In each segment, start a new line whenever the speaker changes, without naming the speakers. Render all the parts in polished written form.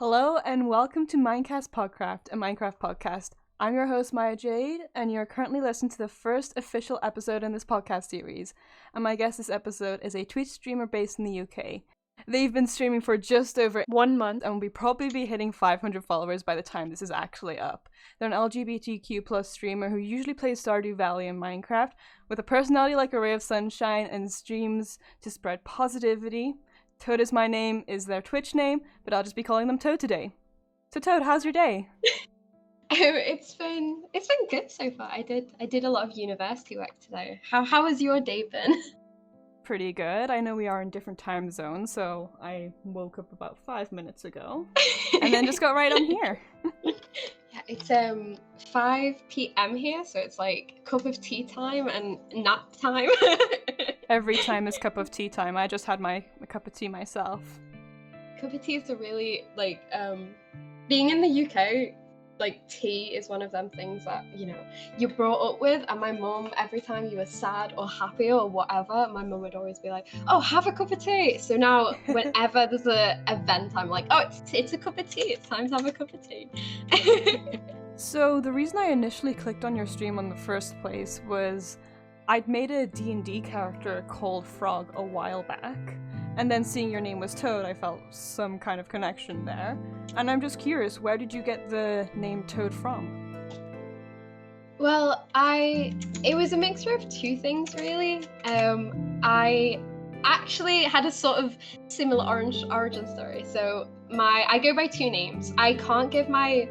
Hello and welcome to Minecast Podcraft, a Minecraft podcast. I'm your host Maya Jade, and you're currently listening to the first official episode in this podcast series. And my guest this episode is a Twitch streamer based in the UK. They've been streaming for just over 1 month and will probably be hitting 500 followers by the time this is actually up. They're an LGBTQ plus streamer who usually plays Stardew Valley in Minecraft, with a personality like a ray of sunshine and streams to spread positivity. Toadismyname is their Twitch name, but I'll just be calling them Toad today. So Toad, how's your day?
It's been good so far. I did a lot of university work today. How has your day been?
Pretty good. I know we are in different time zones, so I woke up about 5 minutes ago, and then just got right on here.
Yeah, it's 5 p.m. here, so it's like cup of tea time and nap time.
Every time is cup of tea time. I just had my cup of tea myself.
Cup of tea is a really, being in the UK, tea is one of them things that, you're brought up with. And my mum, every time you were sad or happy or whatever, my mum would always be like, oh, have a cup of tea. So now whenever there's an event, I'm like, oh, it's a cup of tea. It's time to have a cup of tea.
So the reason I initially clicked on your stream in the first place was I'd made a D&D character called Frog a while back, and then seeing your name was Toad, I felt some kind of connection there. And I'm just curious, where did you get the name Toad from?
Well, it was a mixture of two things, really. I actually had a sort of similar origin story. So I go by two names. I can't give my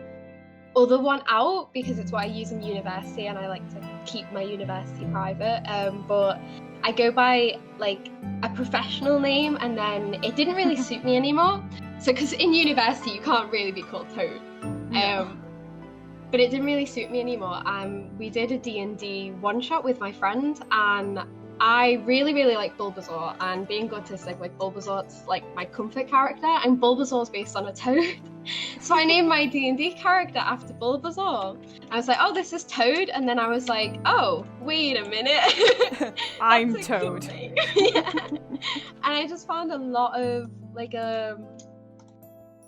other one out because it's what I use in university, and I like to keep my university private. But I go by a professional name, and then it didn't really suit me anymore. So, because in university you can't really be called Toad.
No.
But it didn't really suit me anymore. We did a D&D one-shot with my friend, and I really, really like Bulbasaur, and being autistic, Bulbasaur's my comfort character, and Bulbasaur's based on a toad. So I named my D&D character after Bulbasaur. I was like, oh, this is Toad, and then I was like, oh, wait a minute.
I'm Toad.
Yeah. And I just found a lot of,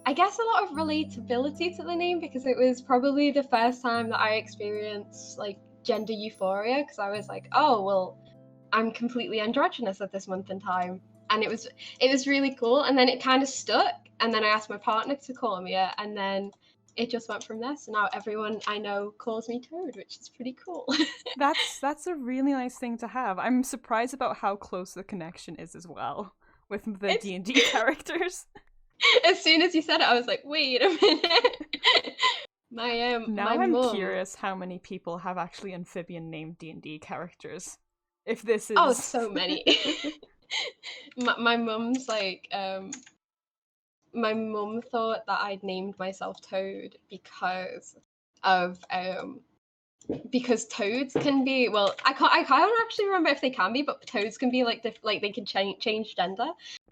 I guess a lot of relatability to the name, because it was probably the first time that I experienced, gender euphoria, because I was like, oh, well, I'm completely androgynous at this month in time. And it was really cool, and then it kind of stuck, and then I asked my partner to call me it, and then it just went from there. So now everyone I know calls me Toad, which is pretty cool.
That's a really nice thing to have. I'm surprised about how close the connection is as well with the D&D characters.
As soon as you said it, I was like, wait a minute.
I'm curious how many people have actually amphibian named D&D characters. If this is...
Oh, so many. My mum's my mum thought that I'd named myself Toad because toads can be, well, I can't actually remember if they can be, but toads can be they can change gender.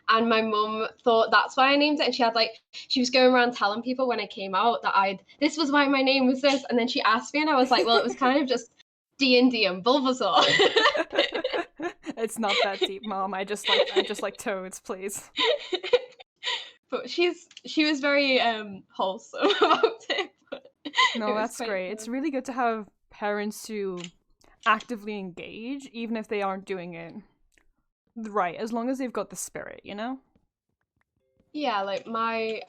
And my mum thought that's why I named it, and she was going around telling people when I came out that this was why my name was this, and then she asked me, and I was like, well, it was kind of just D&D and Bulbasaur.
It's not that deep, Mom. I just like toads, please.
But she was very wholesome about it.
No, that's great. Fun. It's really good to have parents who actively engage, even if they aren't doing it right, as long as they've got the spirit, you know?
Yeah, my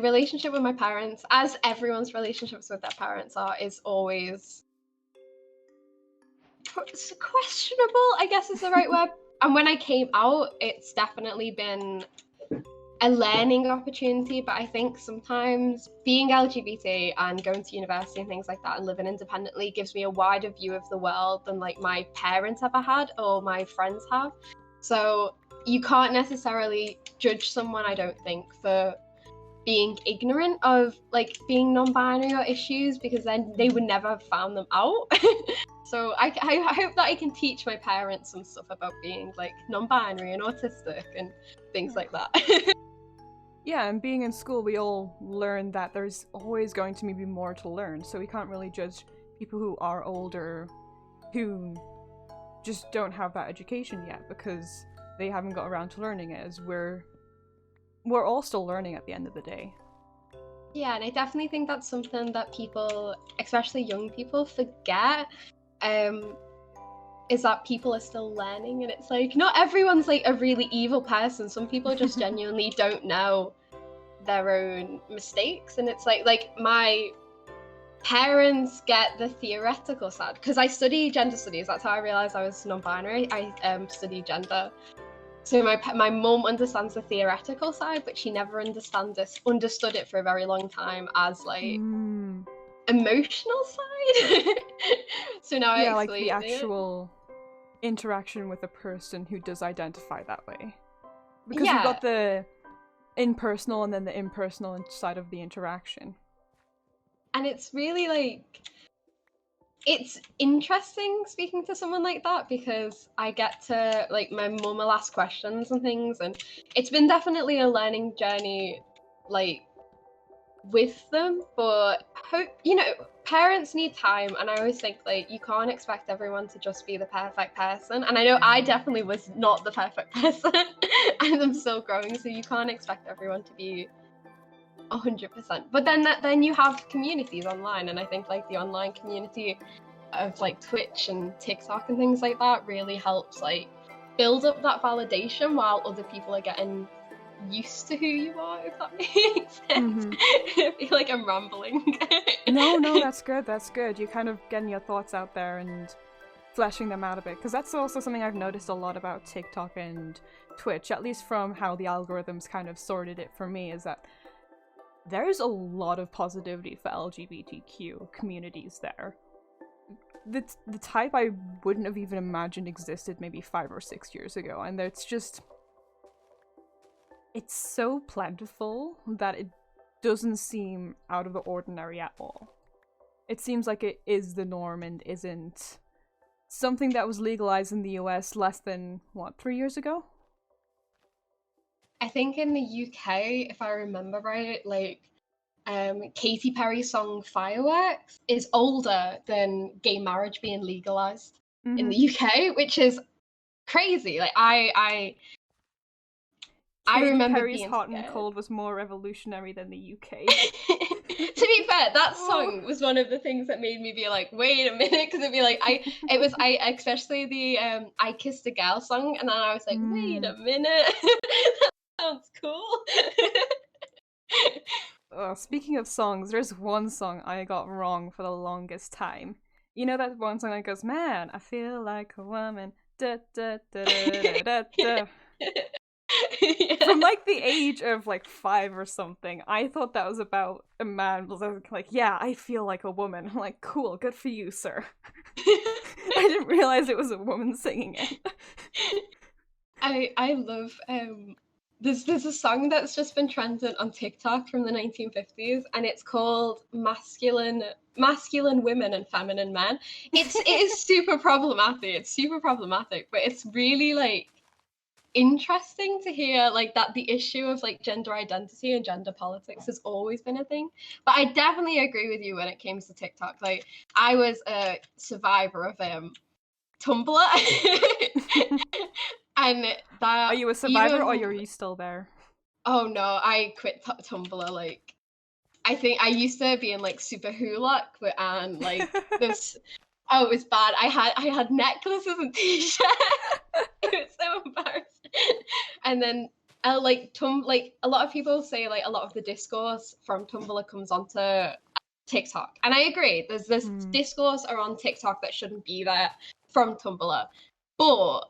relationship with my parents, as everyone's relationships with their parents are, is always questionable, I guess is the right word. And when I came out, it's definitely been a learning opportunity, but I think sometimes being LGBT and going to university and things like that and living independently gives me a wider view of the world than my parents ever had or my friends have. So you can't necessarily judge someone, I don't think, for being ignorant of being non-binary or issues, because then they would never have found them out. So I hope that I can teach my parents some stuff about being non-binary and autistic and things like that.
Yeah, and being in school, we all learn that there's always going to be more to learn, so we can't really judge people who are older, who just don't have that education yet, because they haven't got around to learning it, as we're all still learning at the end of the day.
Yeah, and I definitely think that's something that people, especially young people, forget. Is that people are still learning, and it's like not everyone's like a really evil person. Some people just genuinely don't know their own mistakes, and it's like my parents get the theoretical side because I study gender studies. That's how I realized I was non-binary. I studied gender. So my mum understands the theoretical side, but she never understood it for a very long time as like emotional side. So now I
like the
explain
actual interaction with a person who does identify that way. Because you've got the impersonal and then the impersonal side of the interaction.
And it's really like, it's interesting speaking to someone like that because I get to, like, my mum will ask questions and things, and it's been definitely a learning journey, like, with them, but parents need time, and I always think, like, you can't expect everyone to just be the perfect person, and I know I definitely was not the perfect person, and I'm still growing, so you can't expect everyone to be 100%. But then you have communities online, and I think like the online community of like Twitch and TikTok and things like that really helps like build up that validation while other people are getting used to who you are, if that makes sense. I feel like I'm rambling.
No, that's good. You're kind of getting your thoughts out there and fleshing them out a bit, because that's also something I've noticed a lot about TikTok and Twitch, at least from how the algorithms kind of sorted it for me, is that there's a lot of positivity for LGBTQ communities there. The type I wouldn't have even imagined existed maybe 5 or 6 years ago, and it's so plentiful that it doesn't seem out of the ordinary at all. It seems like it is the norm and isn't something that was legalized in the US less than, 3 years ago?
I think in the UK, if I remember right, like Katy Perry's song Fireworks is older than gay marriage being legalized in the UK, which is crazy. Like I remember
Perry's
being
Hot
scared.
and Cold was more revolutionary than the UK.
To be fair, that song was one of the things that made me be like, wait a minute, because it'd be like especially the I Kissed a Girl song, and then I was like, wait a minute, that sounds cool.
Speaking of songs, there's one song I got wrong for the longest time. You know that one song that goes, "Man, I feel like a woman." Da, da, da, da, da, da.
Yeah.
From like the age of like 5 or something, I thought that was about a man was like, "Yeah, I feel like a woman." I'm like, "Cool, good for you, sir." I didn't realize it was a woman singing it.
I love there's a song that's just been trending on TikTok from the 1950s, and it's called masculine women and feminine men. It is super problematic. It's super problematic, but it's really like interesting to hear like that the issue of like gender identity and gender politics has always been a thing. But I definitely agree with you when it comes to TikTok. Like I was a survivor of Tumblr. And that,
are you a survivor or are you still there?
Oh no, I quit Tumblr. Like, I think I used to be in like super hulak, and like this. Oh, it was bad. I had necklaces and t-shirts. It was so embarrassing. And then like a lot of people say like a lot of the discourse from Tumblr comes onto TikTok, and I agree. There's this discourse around TikTok that shouldn't be there from Tumblr, but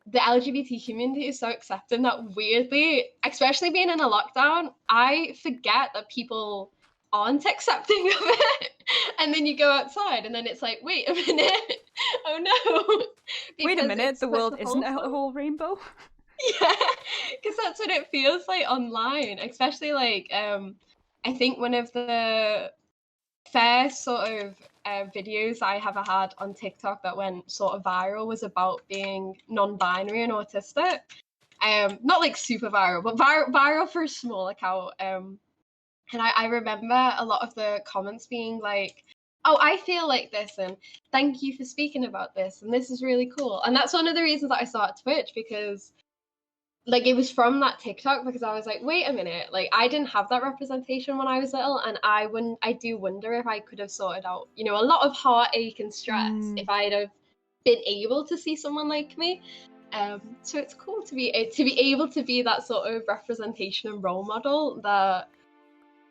the LGBT community is so accepting that weirdly, especially being in a lockdown, I forget that people aren't accepting of it. And then you go outside and then it's like, wait a minute. Oh no.
Wait a minute, the world isn't a whole rainbow?
Yeah, because that's what it feels like online, especially like I think one of the first sort of videos I ever had on TikTok that went sort of viral was about being non-binary and autistic. Not like super viral, but viral for a small account. And I remember a lot of the comments being like, "Oh, I feel like this," and "Thank you for speaking about this," and "This is really cool." And that's one of the reasons that I started Twitch, because like it was from that TikTok, because I was like, wait a minute, like I didn't have that representation when I was little, and I do wonder if I could have sorted out, you know, a lot of heartache and stress if I'd have been able to see someone like me. So it's cool to be able to be that sort of representation and role model that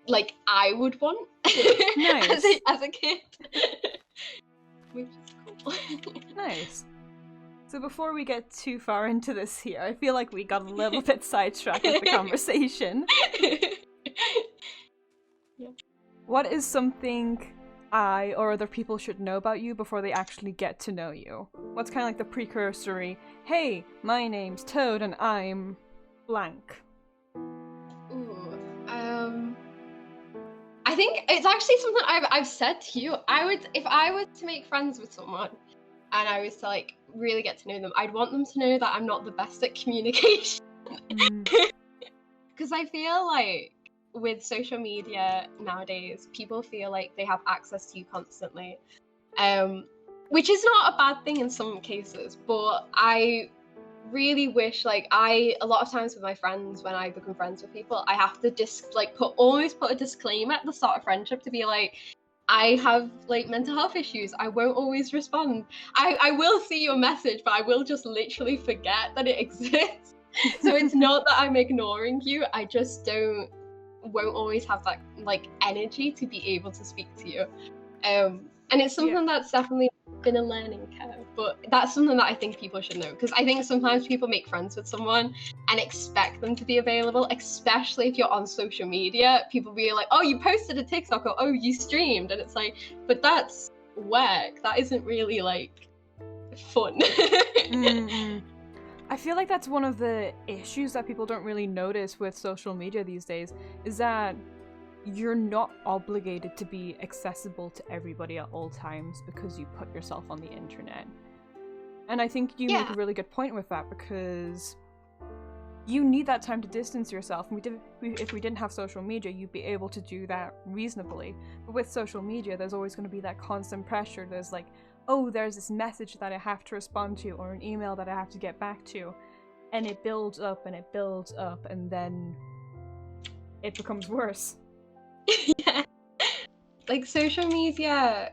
like I would want
Nice.
as a kid. Which is cool.
Nice. So before we get too far into this here, I feel like we got a little bit sidetracked with the conversation.
Yeah.
What is something I or other people should know about you before they actually get to know you? What's kind of like the precursory, hey, my name's Toad and I'm blank.
Ooh, I think it's actually something I've said to you. If I was to make friends with someone and I was to like really get to know them, I'd want them to know that I'm not the best at communication. Because I feel like with social media nowadays, people feel like they have access to you constantly, which is not a bad thing in some cases, but I really wish, like, a lot of times with my friends, when I become friends with people, I have to just like put a disclaimer at the start of friendship to be like, I have like mental health issues, I won't always respond, I will see your message, but I will just literally forget that it exists. So it's not that I'm ignoring you, I just won't always have that like energy to be able to speak to you. And it's something that's definitely been a learning curve, but that's something that I think people should know, because I think sometimes people make friends with someone and expect them to be available, especially if you're on social media. People be like, oh, you posted a TikTok, or oh, you streamed, and it's like, but that's work, that isn't really like fun.
I feel like that's one of the issues that people don't really notice with social media these days, is that you're not obligated to be accessible to everybody at all times because you put yourself on the internet. And I think you make a really good point with that, because you need that time to distance yourself. And if we didn't have social media, you'd be able to do that reasonably. But with social media, there's always going to be that constant pressure. There's like, oh, there's this message that I have to respond to, or an email that I have to get back to. And it builds up and it builds up, and then it becomes worse.
Yeah. Like social media,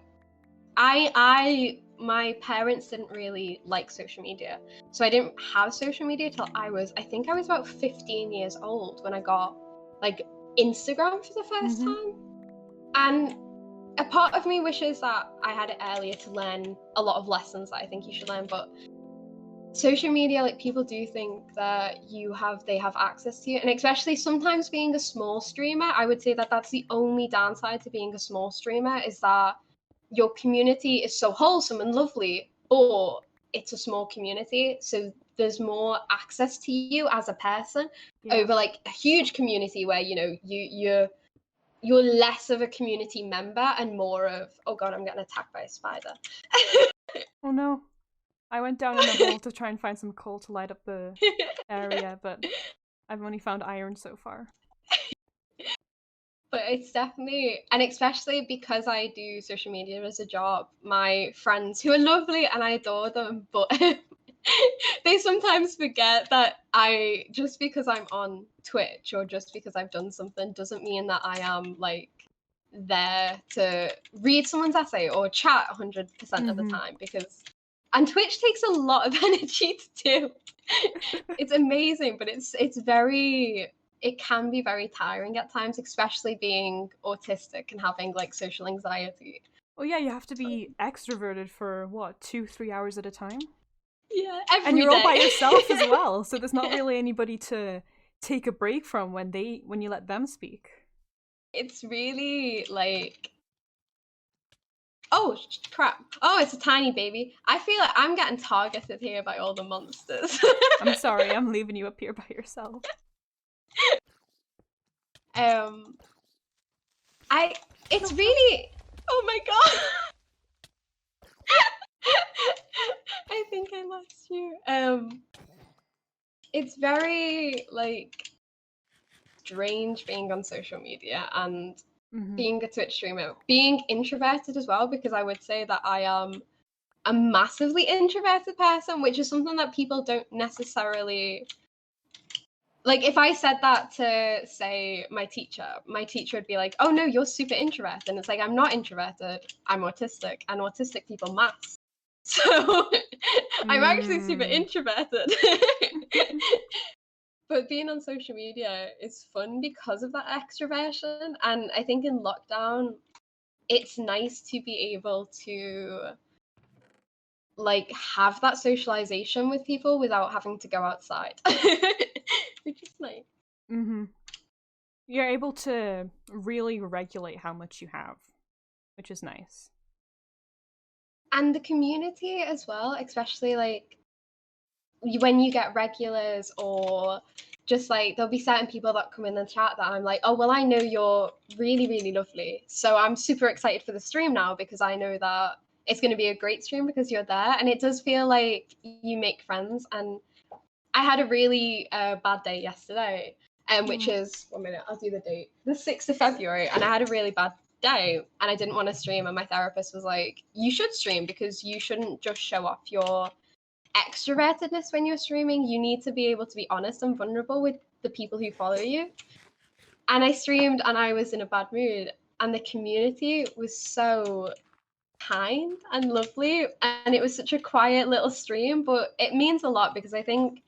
my parents didn't really like social media, so I didn't have social media till I think I was about 15 years old when I got like Instagram for the first time. And a part of me wishes that I had it earlier to learn a lot of lessons that I think you should learn, but social media, like, people do think that they have access to you, and especially sometimes being a small streamer, I would say that that's the only downside to being a small streamer, is that your community is so wholesome and lovely, but it's a small community, so there's more access to you as a person over like a huge community where, you know, you're less of a community member and more of, oh god, I'm getting attacked by a spider.
Oh no. I went down in a hole to try and find some coal to light up the area, but I've only found iron so far.
But it's definitely, and especially because I do social media as a job, my friends, who are lovely and I adore them, but they sometimes forget that just because I'm on Twitch or just because I've done something doesn't mean that I am like there to read someone's essay or chat 100% of the time, and Twitch takes a lot of energy to do. It's amazing, but it can be very tiring at times, especially being autistic and having like social anxiety.
Oh yeah, you have to be extroverted for what, 2-3 hours at a time?
Yeah,
and you're all by yourself as well, so there's not really anybody to take a break from when you let them speak.
It's really like, oh crap, oh, it's a tiny baby. I feel like I'm getting targeted here by all the monsters.
I'm sorry, I'm leaving you up here by yourself.
It's really, oh my god. I think I lost you. It's very like strange being on social media and being a Twitch streamer, being introverted as well, because I would say that I am a massively introverted person, which is something that people don't necessarily like if I said that to, say, my teacher would be like, oh no, you're super introverted. And it's like, I'm not introverted, I'm autistic, and autistic people mask. So I'm actually super introverted. But being on social media is fun because of that extroversion. And I think in lockdown, it's nice to be able to like have that socialization with people without having to go outside, which is nice.
Mm-hmm. You're able to really regulate how much you have, which is nice.
And the community as well, especially like when you get regulars, or just like there'll be certain people that come in the chat that I'm like, oh well, I know you're really, really lovely, so I'm super excited for the stream now because I know that it's going to be a great stream because you're there. And it does feel like you make friends. And I had a really bad day yesterday, which is, 1 minute, I'll do the date, the 6th of February, and I had a really bad day and I didn't want to stream, and my therapist was like, you should stream because you shouldn't just show off your extrovertedness when you're streaming. You need to be able to be honest and vulnerable with the people who follow you. And I streamed and I was in a bad mood, and the community was so kind and lovely, and it was such a quiet little stream, but it means a lot because I think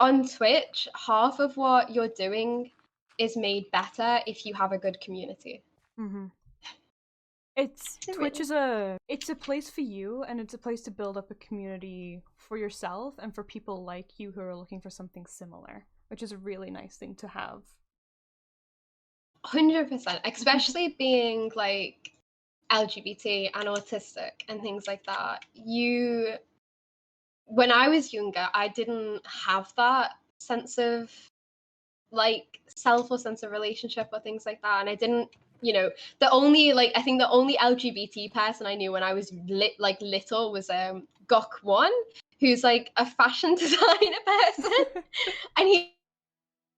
on Twitch, half of what you're doing is made better if you have a good community.
Mm-hmm. Twitch is it's a place for you, and it's a place to build up a community for yourself and for people like you who are looking for something similar, which is a really nice thing to have.
100%, especially being like LGBT and autistic and things like that. When I was younger, I didn't have that sense of like self or sense of relationship or things like that. And I didn't, I think the only LGBT person I knew when I was little was Gok1, who's like a fashion designer person. And he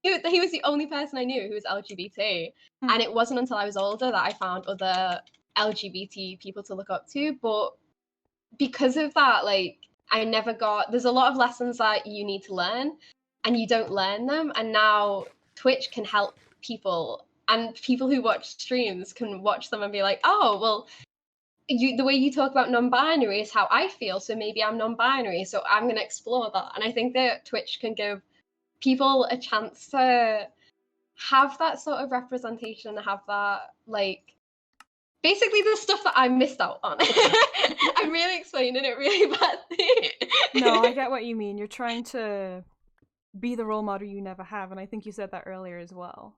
was the only person I knew who was LGBT. And it wasn't until I was older that I found other LGBT people to look up to. But because of that, like, there's a lot of lessons that you need to learn and you don't learn them. And now Twitch can help people, and people who watch streams can watch them and be like, oh, well, the way you talk about non-binary is how I feel, so maybe I'm non-binary, so I'm going to explore that. And I think that Twitch can give people a chance to have that sort of representation, have that, like, basically the stuff that I missed out on. I'm really explaining it really badly.
No, I get what you mean. You're trying to be the role model you never have, and I think you said that earlier as well.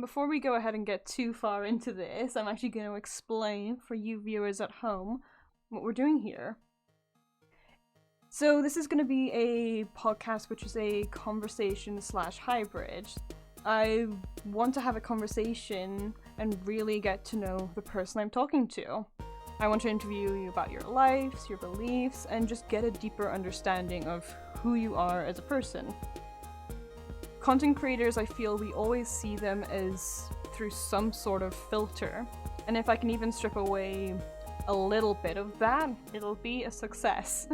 Before we go ahead and get too far into this, I'm actually going to explain for you viewers at home what we're doing here. So this is going to be a podcast which is a conversation/hybrid. I want to have a conversation and really get to know the person I'm talking to. I want to interview you about your lives, your beliefs, and just get a deeper understanding of who you are as a person. Content creators, I feel we always see them as through some sort of filter, and if I can even strip away a little bit of that, it'll be a success.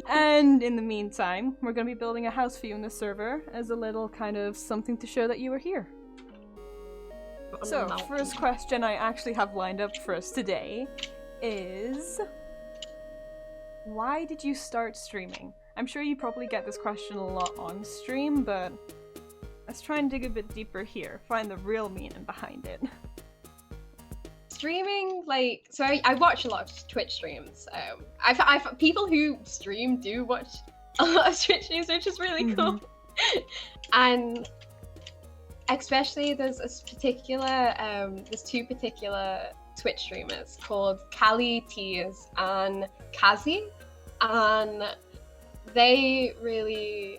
And in the meantime, we're going to be building a house for you in the server as a little kind of something to show that you are here. So, first question I actually have lined up for us today is, why did you start streaming? I'm sure you probably get this question a lot on stream, but let's try and dig a bit deeper here, find the real meaning behind it.
Streaming, like, so I watch a lot of Twitch streams. I've people who stream do watch a lot of Twitch streams, which is really cool. And especially there's two particular Twitch streamers called Callie Tears and Kazi, and they really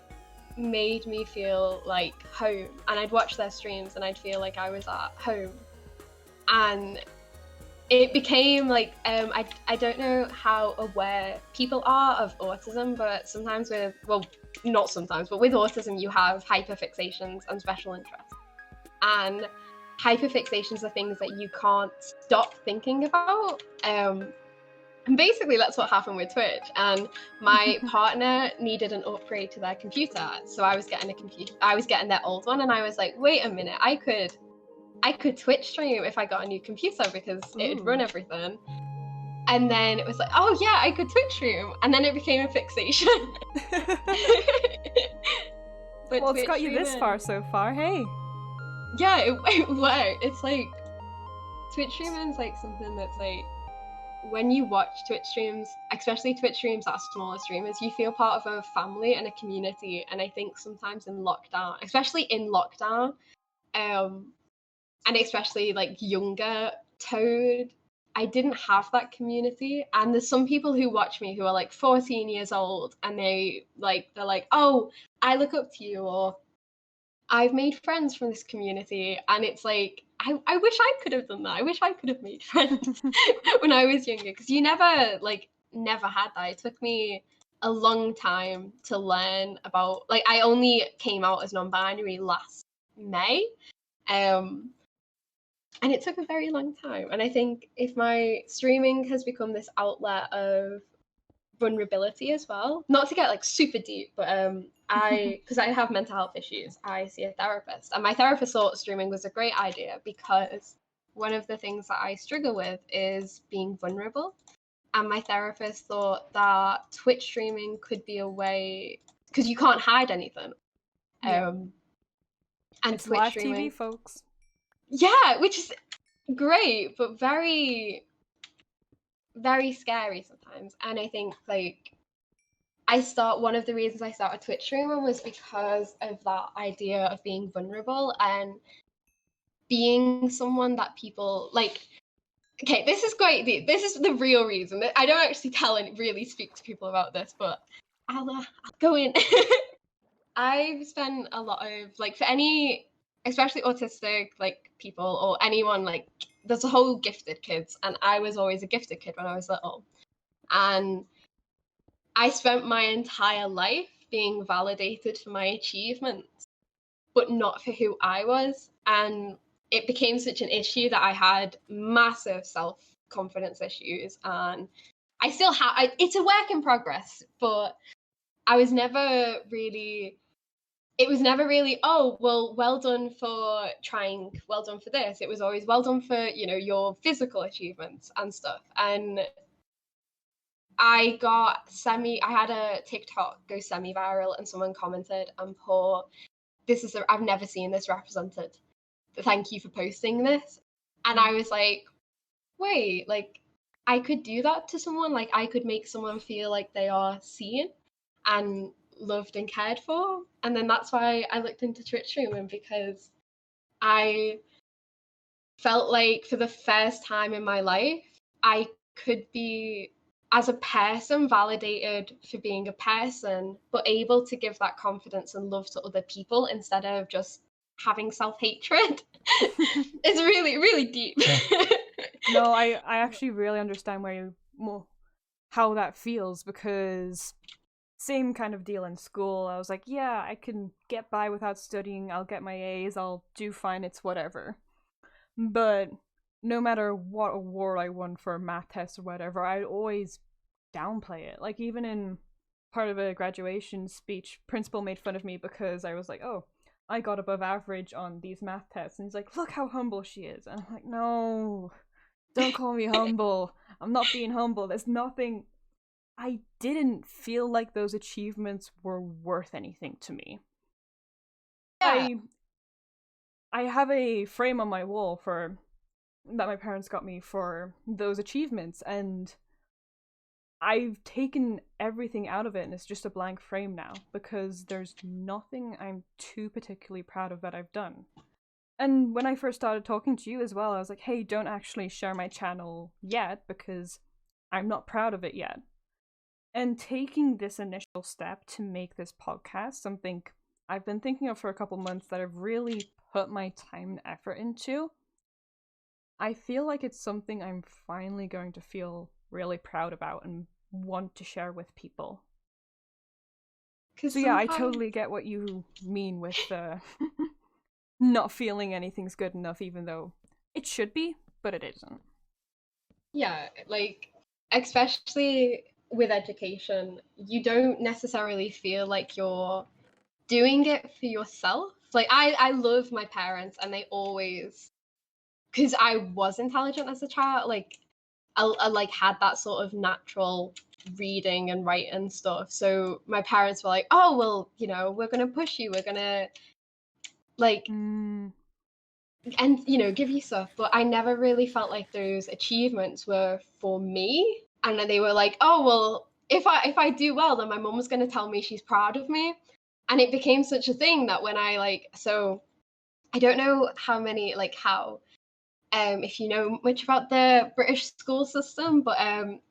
made me feel like home. And I'd watch their streams and I'd feel like I was at home. And it became like, I don't know how aware people are of autism, but sometimes not sometimes, but with autism you have hyperfixations and special interests. And hyperfixations are things that you can't stop thinking about. And basically that's what happened with Twitch. And my partner needed an upgrade to their computer. So I was getting their old one, and I was like, wait a minute, I could Twitch stream if I got a new computer because it'd run everything. And then it was like, oh yeah, I could Twitch stream. And then it became a fixation.
Well, it's got you this far so far, hey?
Yeah, it worked. It's like, Twitch streaming is like something that's like, when you watch Twitch streams, especially Twitch streams that are smaller streamers, you feel part of a family and a community. And I think sometimes in lockdown, especially in lockdown, and especially like younger Toad, I didn't have that community. And there's some people who watch me who are like 14 years old, and they're like, oh, I look up to you, or I've made friends from this community. And it's like, I wish I could have done that. I wish I could have made friends when I was younger, because you never had that. It took me a long time to learn about, like, I only came out as non-binary last May. And it took a very long time. And I think if my streaming has become this outlet of vulnerability as well, not to get like super deep, but because I have mental health issues, I see a therapist, and my therapist thought streaming was a great idea because one of the things that I struggle with is being vulnerable. And my therapist thought that Twitch streaming could be a way, because you can't hide anything.
Yeah.
And
it's
Twitch
live
streaming,
TV, folks.
Yeah, which is great, but very, very scary sometimes. And I think like one of the reasons I started Twitch streaming was because of that idea of being vulnerable and being someone that people like. Okay, this is quite deep. This is the real reason. I don't actually tell and really speak to people about this, but I'll go in. I've spent a lot of, like, for any, especially autistic, like, people or anyone, like, there's a whole gifted kids, and I was always a gifted kid when I was little. And I spent my entire life being validated for my achievements, but not for who I was. And it became such an issue that I had massive self-confidence issues, and I still have, it's a work in progress, but I was never really, it was never really, oh, well done for trying, well done for this. It was always well done for, your physical achievements and stuff. And I had a TikTok go semi-viral, and someone commented and put, I've never seen this represented. Thank you for posting this. And I was like, wait, like, I could do that to someone. Like, I could make someone feel like they are seen and loved and cared for. And then that's why I looked into Twitch streaming, because I felt like for the first time in my life, I could be, as a person, validated for being a person, but able to give that confidence and love to other people instead of just having self-hatred. It's really, really deep.
No, I actually really understand how that feels, because same kind of deal in school. I was like, yeah, I can get by without studying, I'll get my A's, I'll do fine, it's whatever. But no matter what award I won for a math test or whatever, I'd always downplay it. Like, even in part of a graduation speech, principal made fun of me because I was like, oh, I got above average on these math tests. And he's like, look how humble she is. And I'm like, no, don't call me humble. I'm not being humble. There's nothing. I didn't feel like those achievements were worth anything to me. Yeah. I have a frame on my wall that my parents got me for those achievements, and I've taken everything out of it, and it's just a blank frame now, because there's nothing I'm too particularly proud of that I've done. And when I first started talking to you as well, I was like, hey, don't actually share my channel yet, because I'm not proud of it yet. And taking this initial step to make this podcast something I've been thinking of for a couple months that I've really put my time and effort into, I feel like it's something I'm finally going to feel really proud about and want to share with people. So yeah, I totally get what you mean with not feeling anything's good enough, even though it should be, but it isn't.
Yeah, like, especially with education, you don't necessarily feel like you're doing it for yourself. Like I love my parents, and they always, because I was intelligent as a child, like I like had that sort of natural reading and writing stuff. So my parents were like, oh well, you know, we're gonna push you, we're gonna like and you know, give you stuff. But I never really felt like those achievements were for me. And then they were like, oh well, if I do well, then my mum was gonna tell me she's proud of me. And it became such a thing that when I like, so I don't know how if you know much about the British school system, but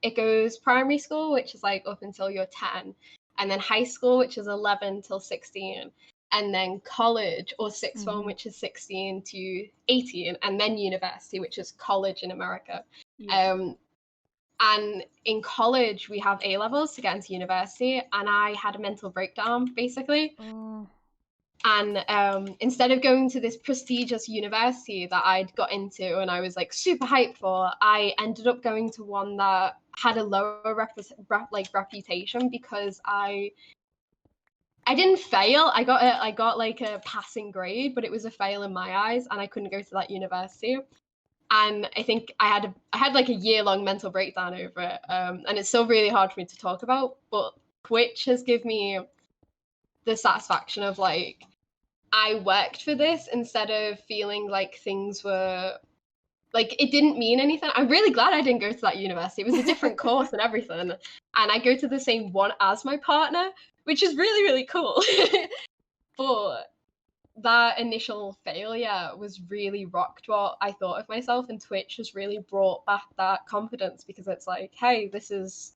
it goes primary school, which is like up until you're 10, and then high school, which is 11 till 16, and then college or sixth form, which is 16 to 18, and then university, which is college in America. Yeah. And in college, we have A levels to get into university, and I had a mental breakdown, basically. And instead of going to this prestigious university that I'd got into and I was like super hyped for, I ended up going to one that had a lower reputation because I didn't fail. I got like a passing grade, but it was a fail in my eyes, and I couldn't go to that university. And I think I had like a year-long mental breakdown over it, and it's still really hard for me to talk about. But Twitch has given me the satisfaction of like, I worked for this instead of feeling like things were like it didn't mean anything. I'm really glad I didn't go to that university. It was a different course and everything. And I go to the same one as my partner, which is really, really cool. But that initial failure was really rocked what I thought of myself, and Twitch has really brought back that confidence, because it's like, hey, this is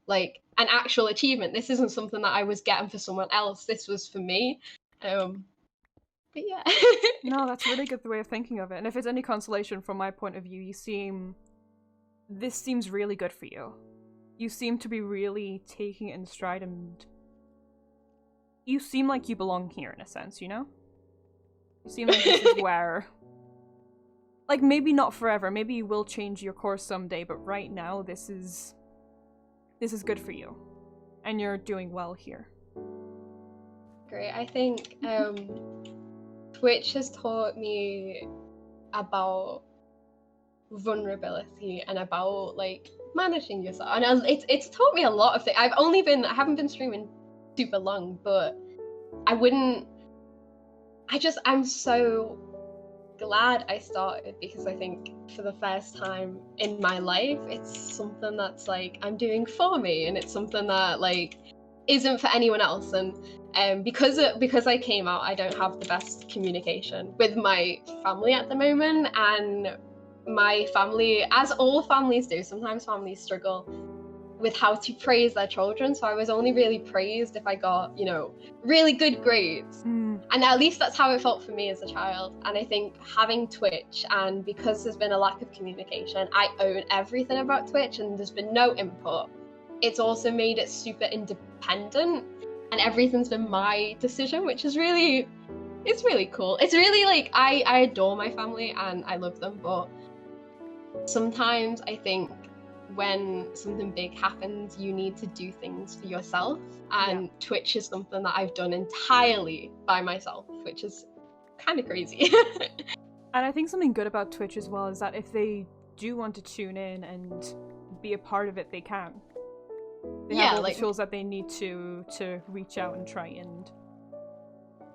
like an actual achievement. This isn't something that I was getting for someone else. This was for me. But yeah.
No, that's a really good way of thinking of it. And if it's any consolation from my point of view, this seems really good for you. You seem to be really taking it in stride, and you seem like you belong here in a sense, you know? You seem like this is where, like, maybe not forever, maybe you will change your course someday, but right now this is good for you. And you're doing well here.
Great. I think Twitch has taught me about vulnerability and about like managing yourself, and it's taught me a lot of things. I haven't been streaming super long, but I'm so glad I started, because I think for the first time in my life, it's something that's like I'm doing for me, and it's something that like isn't for anyone else. And because I came out, I don't have the best communication with my family at the moment, and my family, as all families do, sometimes families struggle with how to praise their children. So I was only really praised if I got, you know, really good grades. And at least that's how it felt for me as a child. And I think having Twitch, and because there's been a lack of communication, I own everything about Twitch and there's been no input. It's also made it super independent, and everything's been my decision, which is really cool. It's really like, I adore my family and I love them, but sometimes I think when something big happens, you need to do things for yourself, and Twitch is something that I've done entirely by myself, which is kind of crazy.
And I think something good about Twitch as well is that if they do want to tune in and be a part of it, they can. They have all the tools that they need to reach out and try and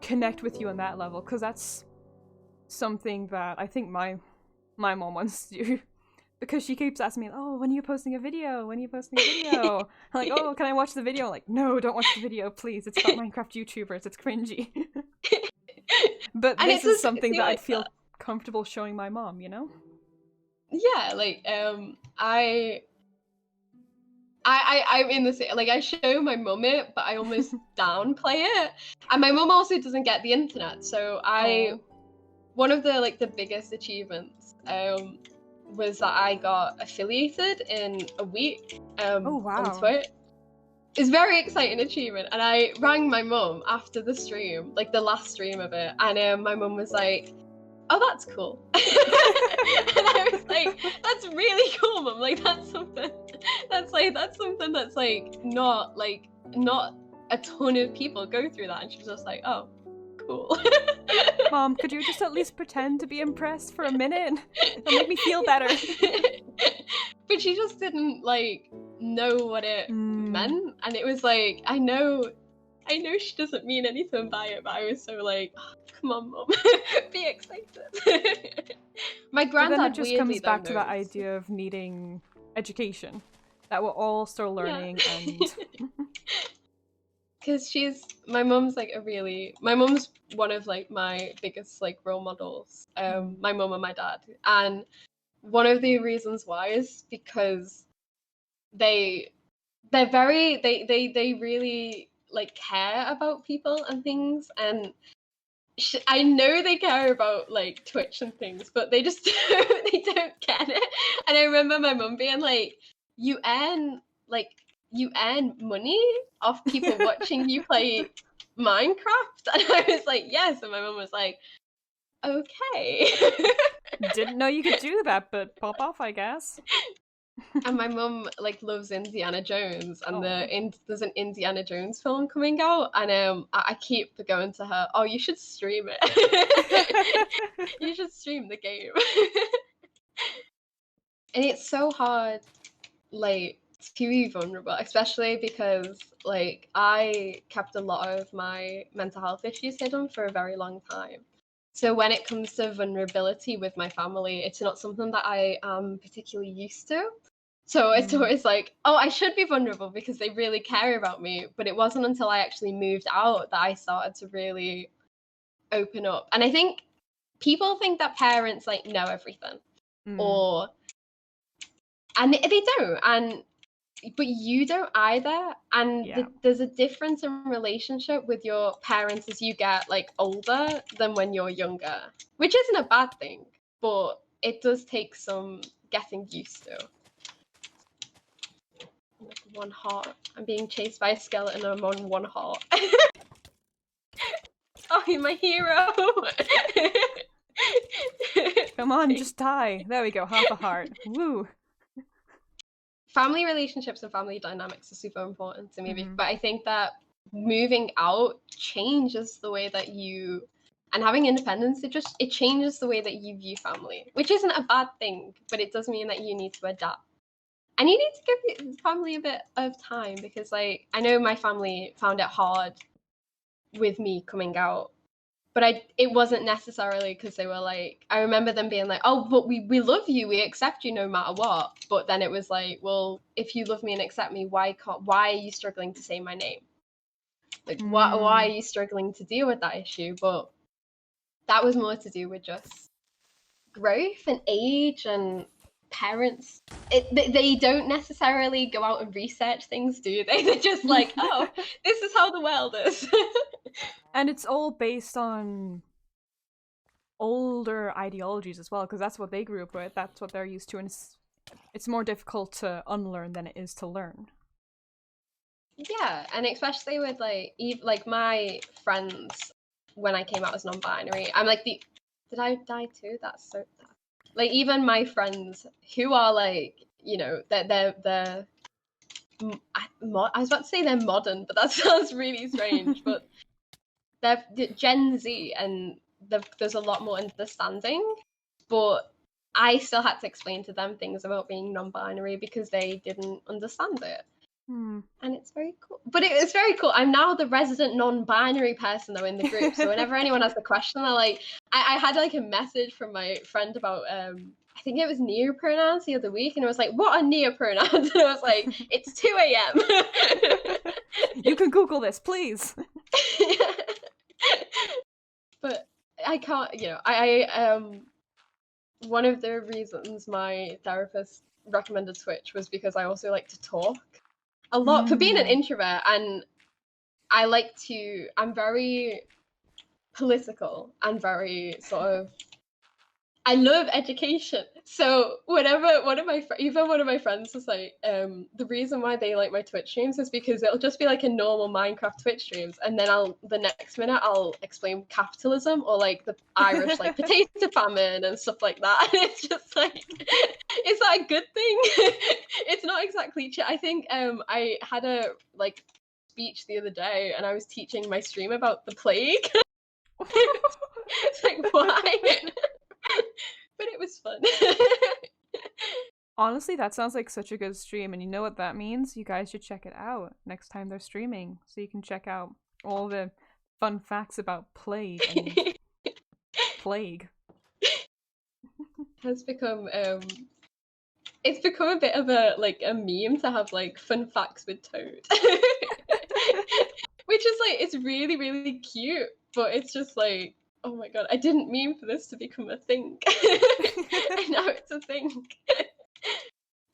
connect with you on that level, because that's something that I think my mom wants to do, because she keeps asking me, oh, when are you posting a video? When are you posting a video? I'm like, oh, can I watch the video? I'm like, no, don't watch the video, please. It's about Minecraft YouTubers. It's cringy. But this is something that I'd feel comfortable showing my mom, you know?
Yeah, like, I'm in the same, like, I show my mum it, but I almost downplay it. And my mum also doesn't get the internet, so one of the, like, the biggest achievements was that I got affiliated in a week on Twitch. It's a very exciting achievement, and I rang my mum after the stream, like the last stream of it, and my mum was like, oh, that's cool. And I was like, that's really cool, Mum. Like, that's that's like not a ton of people go through that. And she was just like, oh, cool.
Mom, could you just at least pretend to be impressed for a minute? It'll make me feel better.
But she just didn't like know what it meant, and it was like, I know she doesn't mean anything by it, but I was so like, oh, come on, Mum, be excited. My granddad,
then it just
weirdly,
comes back to
knows.
that idea of needing education that we're all still learning. And
because my mum's one of like my biggest like role models, my mum and my dad, and one of the reasons why is because they really like care about people and things, and I know they care about like Twitch and things, but they just don't get it. And I remember my mum being like, you earn money off people watching you play Minecraft? And I was like, yes. And my mum was like, okay.
Didn't know you could do that, but pop off, I guess.
And my mum like loves Indiana Jones, and there's an Indiana Jones film coming out, and I keep going to her, oh, you should stream it. You should stream the game. And it's so hard like to be vulnerable, especially because like I kept a lot of my mental health issues hidden for a very long time. So when it comes to vulnerability with my family, it's not something that I am particularly used to. So it's always like, oh, I should be vulnerable because they really care about me. But it wasn't until I actually moved out that I started to really open up. And I think people think that parents like know everything, and they don't. But you don't either. And there's a difference in relationship with your parents as you get like older than when you're younger, which isn't a bad thing, but it does take some getting used to. Like 1 heart. I'm being chased by a skeleton and I'm on 1 heart. Oh, you're my hero.
Come on, just die. There we go, half a heart. Woo.
Family relationships and family dynamics are super important to me, but I think that moving out changes the way that you, and having independence, it changes the way that you view family, which isn't a bad thing, but it does mean that you need to adapt. And you need to give your family a bit of time, because like I know my family found it hard with me coming out, but it wasn't necessarily because they were like, I remember them being like, oh, but we love you, we accept you no matter what. But then it was like, well, if you love me and accept me, why are you struggling to say my name? Like, why are you struggling to deal with that issue? But that was more to do with just growth and age, and parents, they don't necessarily go out and research things, do they? They're just like, oh, this is how the world is.
And it's all based on older ideologies as well, because that's what they grew up with, that's what they're used to, and it's more difficult to unlearn than it is to learn.
Yeah, and especially with like my friends, when I came out as non-binary, I'm like, did I die too? That's so bad. Like, even my friends who are like, you know, they're I was about to say they're modern, but that sounds really strange. But they're Gen Z, and there's a lot more understanding. But I still had to explain to them things about being non-binary because they didn't understand it. And it's very cool. But it's very cool. I'm now the resident non-binary person though in the group. So whenever anyone has a question, they're like, I had like a message from my friend about I think it was neopronouns the other week, and it was like, what are neopronouns? And I was like, it's 2 a.m.
You can Google this, please.
But I can't, you know, I one of the reasons my therapist recommended Twitch was because I also like to talk a lot for being an introvert, and I'm very political and very sort of, I love education. So whenever one of my friends was like, the reason why they like my Twitch streams is because it'll just be like a normal Minecraft Twitch streams, and then the next minute I'll explain capitalism or like the Irish like potato famine and stuff like that. And it's just like, is that a good thing? It's not exactly I think I had a like speech the other day and I was teaching my stream about the plague. It's like, why? But it was fun.
Honestly, that sounds like such a good stream, and you know what that means? You guys should check it out next time they're streaming, so you can check out all the fun facts about plague and plague.
Has become it's become a bit of a meme to have like fun facts with Toad. Which is like, it's really, really cute, but it's just like, oh my god, I didn't mean for this to become a thing. And now it's a thing.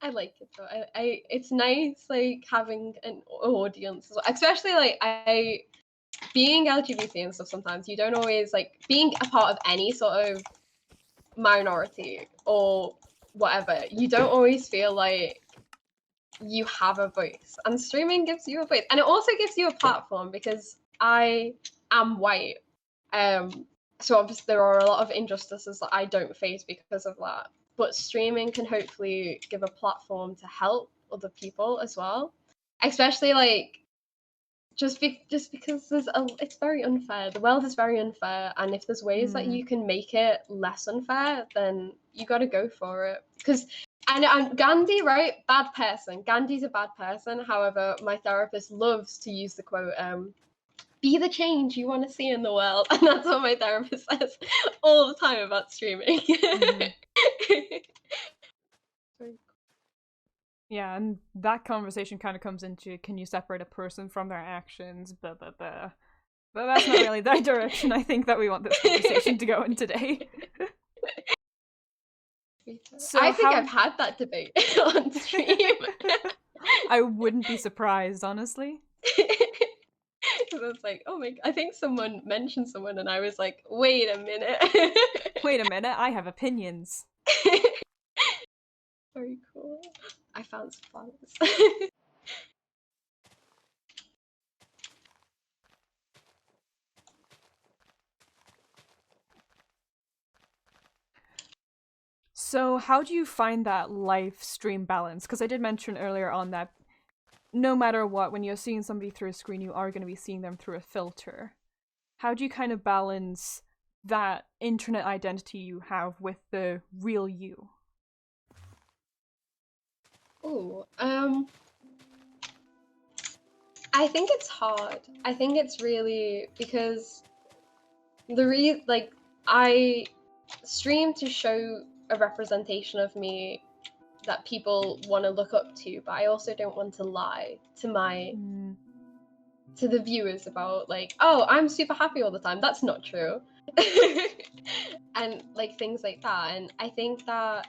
I like it though. I it's nice like having an audience as well. Especially like being LGBT and stuff, sometimes you don't always like being a part of any sort of minority or whatever, you don't always feel like you have a voice, and streaming gives you a voice, and it also gives you a platform because I am white, so obviously there are a lot of injustices that I don't face because of that, but streaming can hopefully give a platform to help other people as well, especially like just because it's very unfair. The world is very unfair, and if there's ways that you can make it less unfair, then you got to go for it. Because and Gandhi, right? Bad person. Gandhi's a bad person. However, my therapist loves to use the quote, "Be the change you want to see in the world," and that's what my therapist says all the time about streaming.
Yeah, and that conversation kind of comes into, can you separate a person from their actions? Blah, blah, blah. But that's not really the direction I think that we want this conversation to go in today.
So I think I've had that debate on stream.
I wouldn't be surprised, honestly.
Because I was like, oh my, I think someone mentioned someone, and I was like, wait a minute.
Wait a minute, I have opinions.
Very cool. I found some flowers.
So how do you find that live stream balance? Because I did mention earlier on that no matter what, when you're seeing somebody through a screen, you are going to be seeing them through a filter. How do you kind of balance that internet identity you have with the real you?
Oh, I think it's hard. I think it's really because I stream to show a representation of me that people want to look up to, but I also don't want to lie to to the viewers about like, oh, I'm super happy all the time. That's not true. And like things like that. And I think that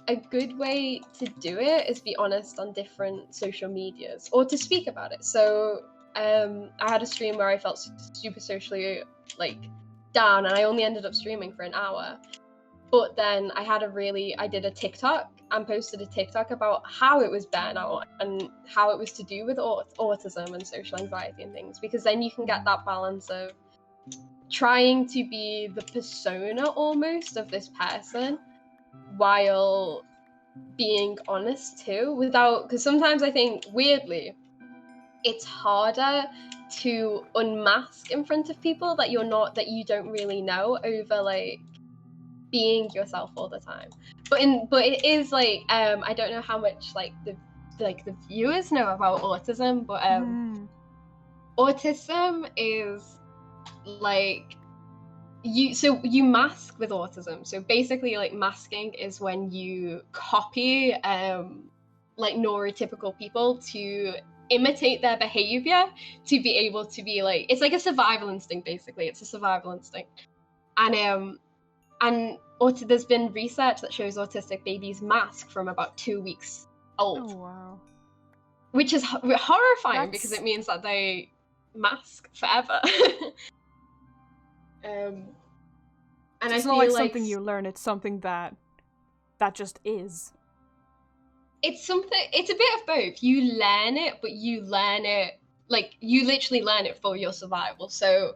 a good way to do it is be honest on different social medias or to speak about it. So I had a stream where I felt super socially like down, and I only ended up streaming for an hour. But then I did a TikTok and posted a TikTok about how it was burnout and how it was to do with autism and social anxiety and things, because then you can get that balance of trying to be the persona almost of this person while being honest too, because sometimes I think weirdly it's harder to unmask in front of people that you don't really know over like being yourself all the time. But it is like I don't know how much like the viewers know about autism, but autism is like you mask with autism. So basically like masking is when you copy like neurotypical people to imitate their behavior to be able to be like, it's like a survival instinct. Basically it's a survival instinct. And there's been research that shows autistic babies mask from about 2 weeks old.
Oh wow.
Which is horrifying because it means that they mask forever. And so
it's not like something you learn, it's something that just is.
It's a bit of both. You learn it, but you learn it like you literally learn it for your survival. So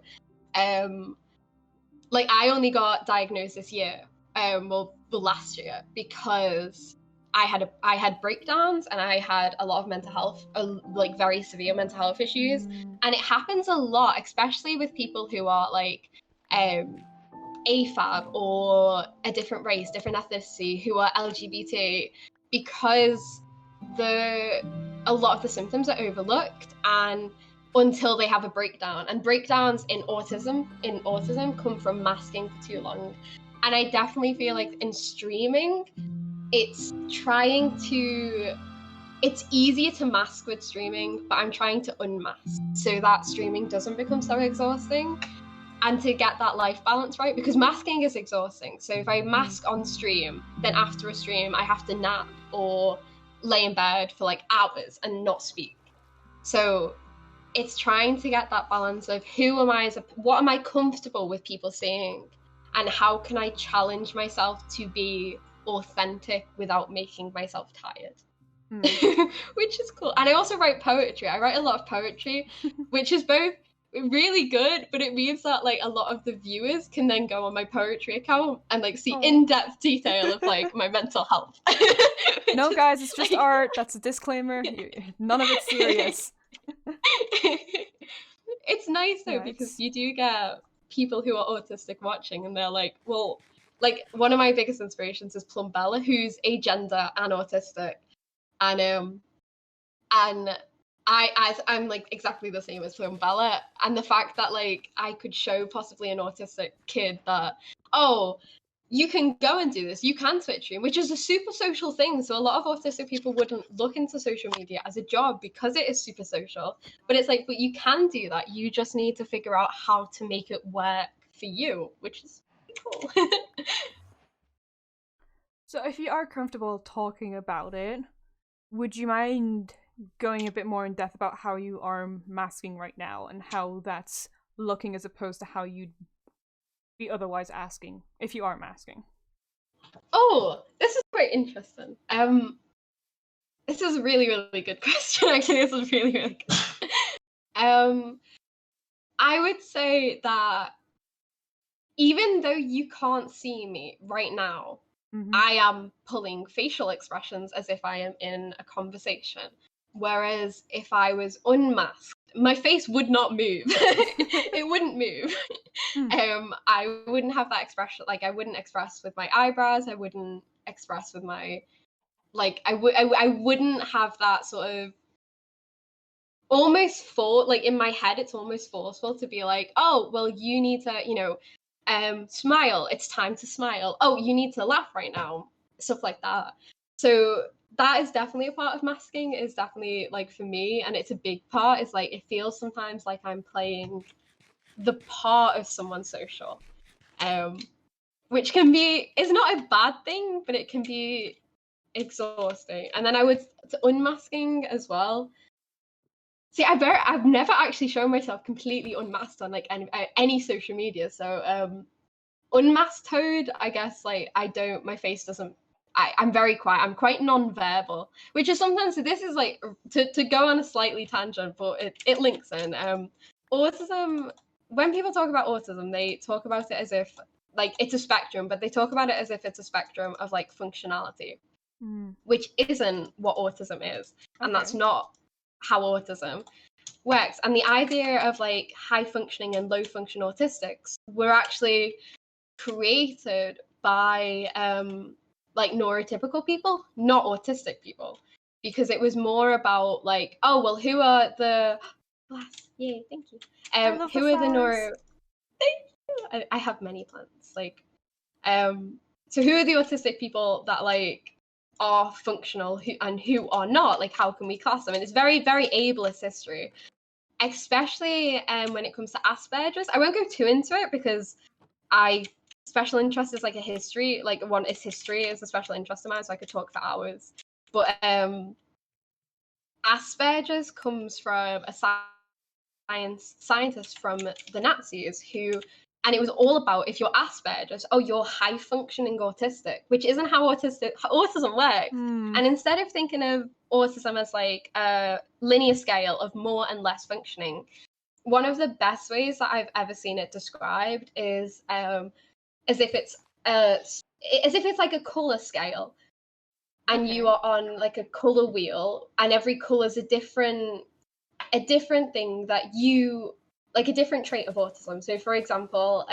like I only got diagnosed this year, well last year, because I had breakdowns, and I had a lot of mental health, like very severe mental health issues, and it happens a lot, especially with people who are like AFAB or a different race, different ethnicity, who are LGBT, because a lot of the symptoms are overlooked and until they have a breakdown. And breakdowns in autism come from masking for too long. And I definitely feel like in streaming, it's easier to mask with streaming, but I'm trying to unmask so that streaming doesn't become so exhausting, and to get that life balance right, because masking is exhausting. So if I mask on stream, then after a stream I have to nap or lay in bed for like hours and not speak. So it's trying to get that balance of what am I comfortable with people saying, and how can I challenge myself to be authentic without making myself tired. Which is cool. And I also write poetry. I write a lot of poetry, which is both really good, but it means that like a lot of the viewers can then go on my poetry account and like see in-depth detail of like my mental health.
No, guys, it's just art. That's a disclaimer. None of it's serious.
It's nice though, because you do get people who are autistic watching, and they're like, well, like one of my biggest inspirations is Plumbella, who's agender and autistic, and I'm like exactly the same as Plumbella, and the fact that like I could show possibly an autistic kid that, oh, you can go and do this, you can Twitch stream, which is a super social thing. So a lot of autistic people wouldn't look into social media as a job because it is super social. But it's like, but you can do that. You just need to figure out how to make it work for you, which is cool.
So if you are comfortable talking about it, would you mind going a bit more in depth about how you are masking right now and how that's looking as opposed to how you'd be otherwise asking if you are masking?
Oh, this is quite interesting. This is a really, really good question. Actually, this is really, really good. I would say that even though you can't see me right now, I am pulling facial expressions as if I am in a conversation. Whereas if I was unmasked, my face would not move. It wouldn't move. I wouldn't have that expression. Like I wouldn't express with my eyebrows. I wouldn't express with my, like I wouldn't have that sort of almost like in my head, it's almost forceful to be like, oh, well, you need to, smile. It's time to smile. Oh, you need to laugh right now. Stuff like that. So that is definitely a part of masking, is definitely like for me, and it's a big part, is like it feels sometimes like I'm playing the part of someone social, which is not a bad thing, but it can be exhausting. And then unmasking as well. See, I've never actually shown myself completely unmasked on like any social media. So unmasked Toad, I guess like my face doesn't. I'm very quiet. I'm quite non-verbal, which is sometimes. So this is like to go on a slightly tangent, but it links in. Autism. When people talk about autism, they talk about it as if like it's a spectrum, but they talk about it as if it's a spectrum of like functionality, which isn't what autism is, and that's not how autism works. And the idea of like high functioning and low function autistics were actually created by like neurotypical people, not autistic people, because it was more about like, oh well, who are the yay, thank you. Who are the neuro thank you. I have many plants. Like so who are the autistic people that like are functional and who are not? Like how can we class them? And it's very, very ableist history, especially when it comes to Asperger's. I won't go too into it because special interest is like a history, like history is a special interest of mine, so I could talk for hours. But Asperger's comes from a scientist from the Nazis and it was all about, if you're Asperger's, oh, you're high functioning autistic, which isn't how autism works. And instead of thinking of autism as like a linear scale of more and less functioning, one of the best ways that I've ever seen it described is as if it's like a color scale. and
Okay.
you are on like a color wheel, and every color is a different thing that you like, a different trait of autism. So for example,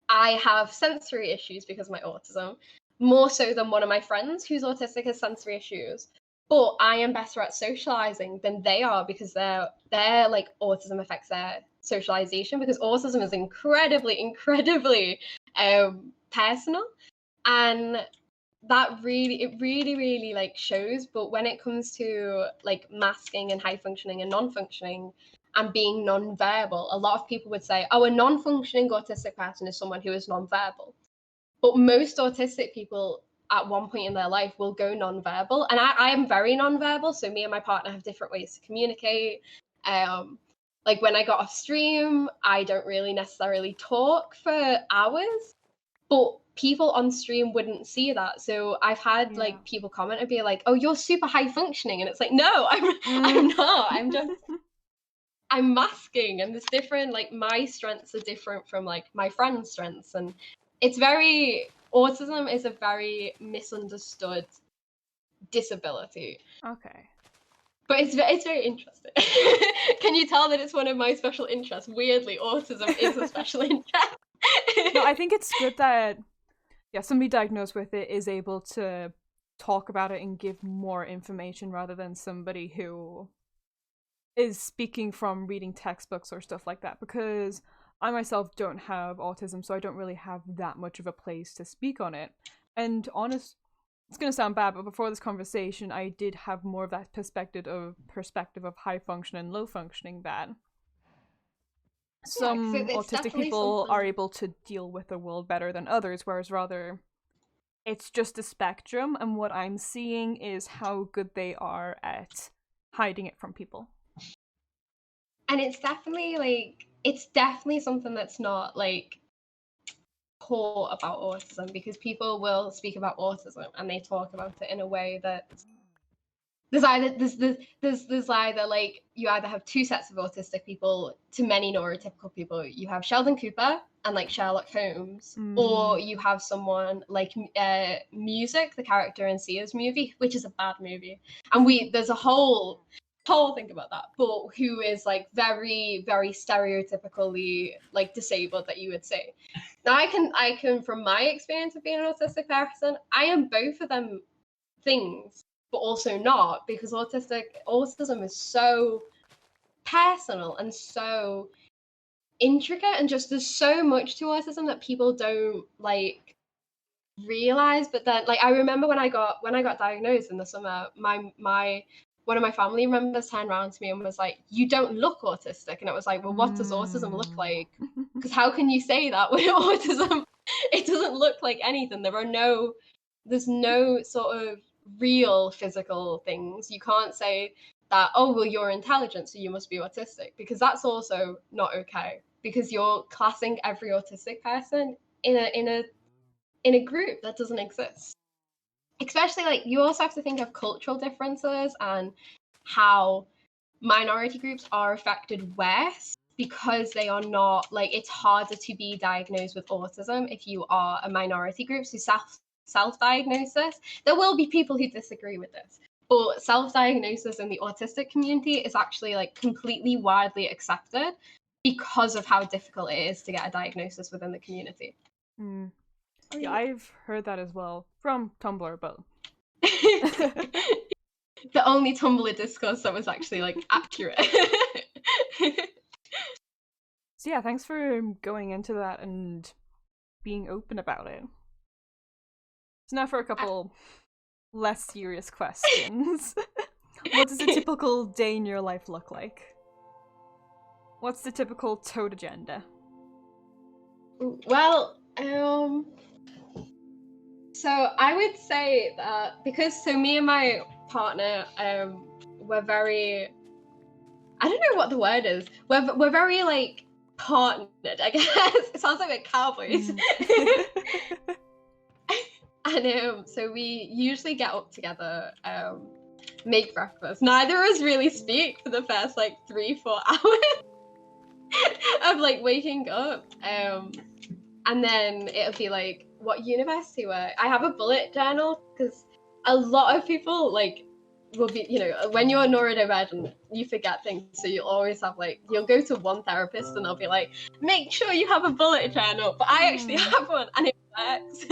I have sensory issues because of my autism, more so than one of my friends who's autistic has sensory issues. But I am better at socializing than they are because their like autism affects their socialization, because autism is incredibly personal, and that really like shows. But when it comes to like masking and high functioning and non-functioning and being non-verbal, a lot of people would say, oh, a non-functioning autistic person is someone who is non-verbal. But most autistic people at one point in their life will go non-verbal, and I am very non-verbal, so me and my partner have different ways to communicate. Like when I got off stream, I don't really necessarily talk for hours, but people on stream wouldn't see that. So I've had like people comment and be like, oh, you're super high functioning, and it's like, no, I'm not. I'm masking, and there's different, like my strengths are different from like my friend's strengths, and autism is a very misunderstood disability.
Okay.
But it's very interesting. Can you tell that it's one of my special interests? Weirdly, autism is a special interest.
No, I think it's good that somebody diagnosed with it is able to talk about it and give more information rather than somebody who is speaking from reading textbooks or stuff like that, because I myself don't have autism, so I don't really have that much of a place to speak on it. And it's gonna sound bad, but before this conversation, I did have more of that perspective of high function and low functioning, that some autistic people are able to deal with the world better than others, whereas rather it's just a spectrum, and what I'm seeing is how good they are at hiding it from people.
And it's definitely something that's not like core about autism, because people will speak about autism and they talk about it in a way that there's either like, you either have two sets of autistic people to many neurotypical people. You have Sheldon Cooper and like Sherlock Holmes, or you have someone like Music, the character in Sia's movie, which is a bad movie, and there's a whole thing about that, but who is like very stereotypically like disabled, that you would say. Now I can from my experience of being an autistic person, I am both of them things, but also not, because autism is so personal and so intricate, and just there's so much to autism that people don't like realize. But then, like, I remember when I got diagnosed in the summer, my one of my family members turned around to me and was like, you don't look autistic. And it was like, well, what does autism look like? Because how can you say that with autism? It doesn't look like anything. There's no sort of real physical things. You can't say that, oh, well, you're intelligent, so you must be autistic, because that's also not okay, because you're classing every autistic person in a group that doesn't exist. Especially, like, you also have to think of cultural differences and how minority groups are affected worse, because they are not, like, it's harder to be diagnosed with autism if you are a minority group. So self-diagnosis, there will be people who disagree with this, but self-diagnosis in the autistic community is actually like completely widely accepted because of how difficult it is to get a diagnosis within the community.
Yeah, I've heard that as well from Tumblr, but
the only Tumblr discourse that was actually like accurate.
So yeah, thanks for going into that and being open about it. So now for a couple less serious questions. What does a typical day in your life look like? What's the typical Toad agenda?
Well, so I would say that, because me and my partner, we're very, I don't know what the word is. We're very like partnered, I guess. It sounds like we're cowboys. And so we usually get up together, make breakfast. Neither of us really speak for the first like 3-4 hours of like waking up. And then it'll be like, what university were I have a bullet journal, because a lot of people like will be, you know, when you're neurodivergent, you forget things. So you'll always have like, you'll go to one therapist and they'll be like, make sure you have a bullet journal. But I actually have one and it works.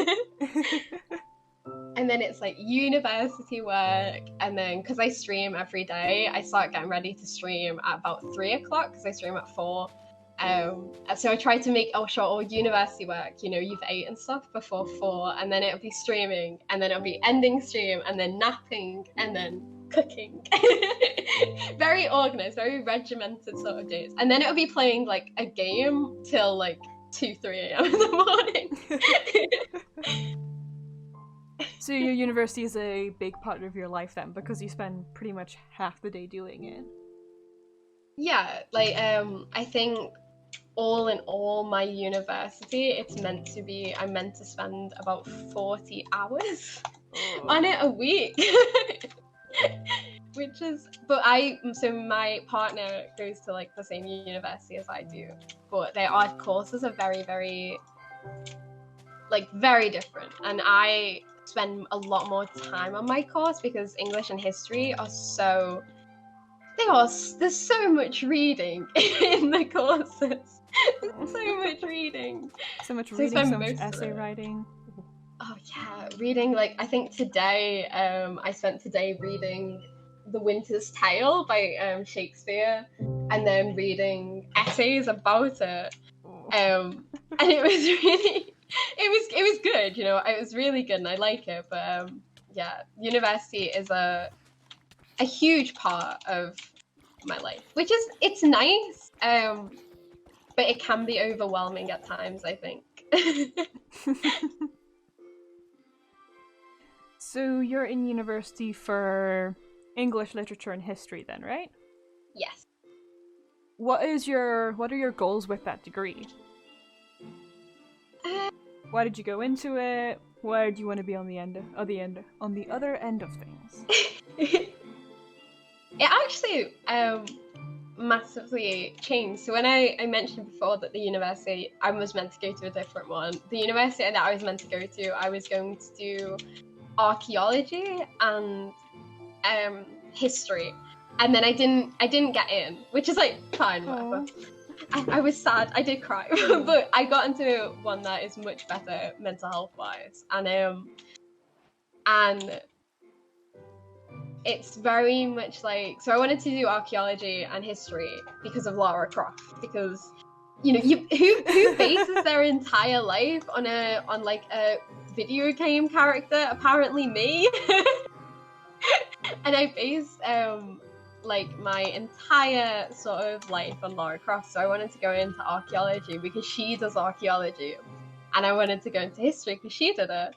And then it's like university work. And then because I stream every day, I start getting ready to stream at about 3 o'clock because I stream at 4. So I try to make all university work, you know, youth 8 and stuff before 4, and then it'll be streaming, and then it'll be ending stream, and then napping, and then cooking. Very organized, very regimented sort of days. And then it'll be playing like a game till like 2-3 a.m. in the morning.
So your university is a big part of your life then, because you spend pretty much half the day doing it.
Yeah, like I think all in all, my university, I'm meant to spend about 40 hours on it a week. Which is, so my partner goes to like the same university as I do, but our courses are very, very, like very different. And I spend a lot more time on my course because English and history are so, there's so much reading in the courses. So much reading.
So much reading, so much essay writing.
Oh yeah, reading, like I think today, I spent today reading The Winter's Tale by Shakespeare, and then reading essays about it. And it was really, it was good, you know, it was really good and I like it, but yeah, university is a huge part of my life, which is, it's nice, but it can be overwhelming at times, I think.
So you're in university for English literature and history then, right?
Yes.
What are your goals with that degree? Why did you go into it? Where do you want to be on the other end of things?
It actually massively changed. So when I mentioned before that the university, I was meant to go to a different one. The university that I was meant to go to, I was going to do archaeology and history, and then I didn't get in, which is like fine, whatever. I was sad, I did cry, but I got into one that is much better mental health wise, and it's very much like, so I wanted to do archaeology and history because of Lara Croft, because you know, who bases their entire life on like a video game character? Apparently me. And I based like my entire sort of life on Lara Croft, so I wanted to go into archaeology because she does archaeology, and I wanted to go into history because she did it.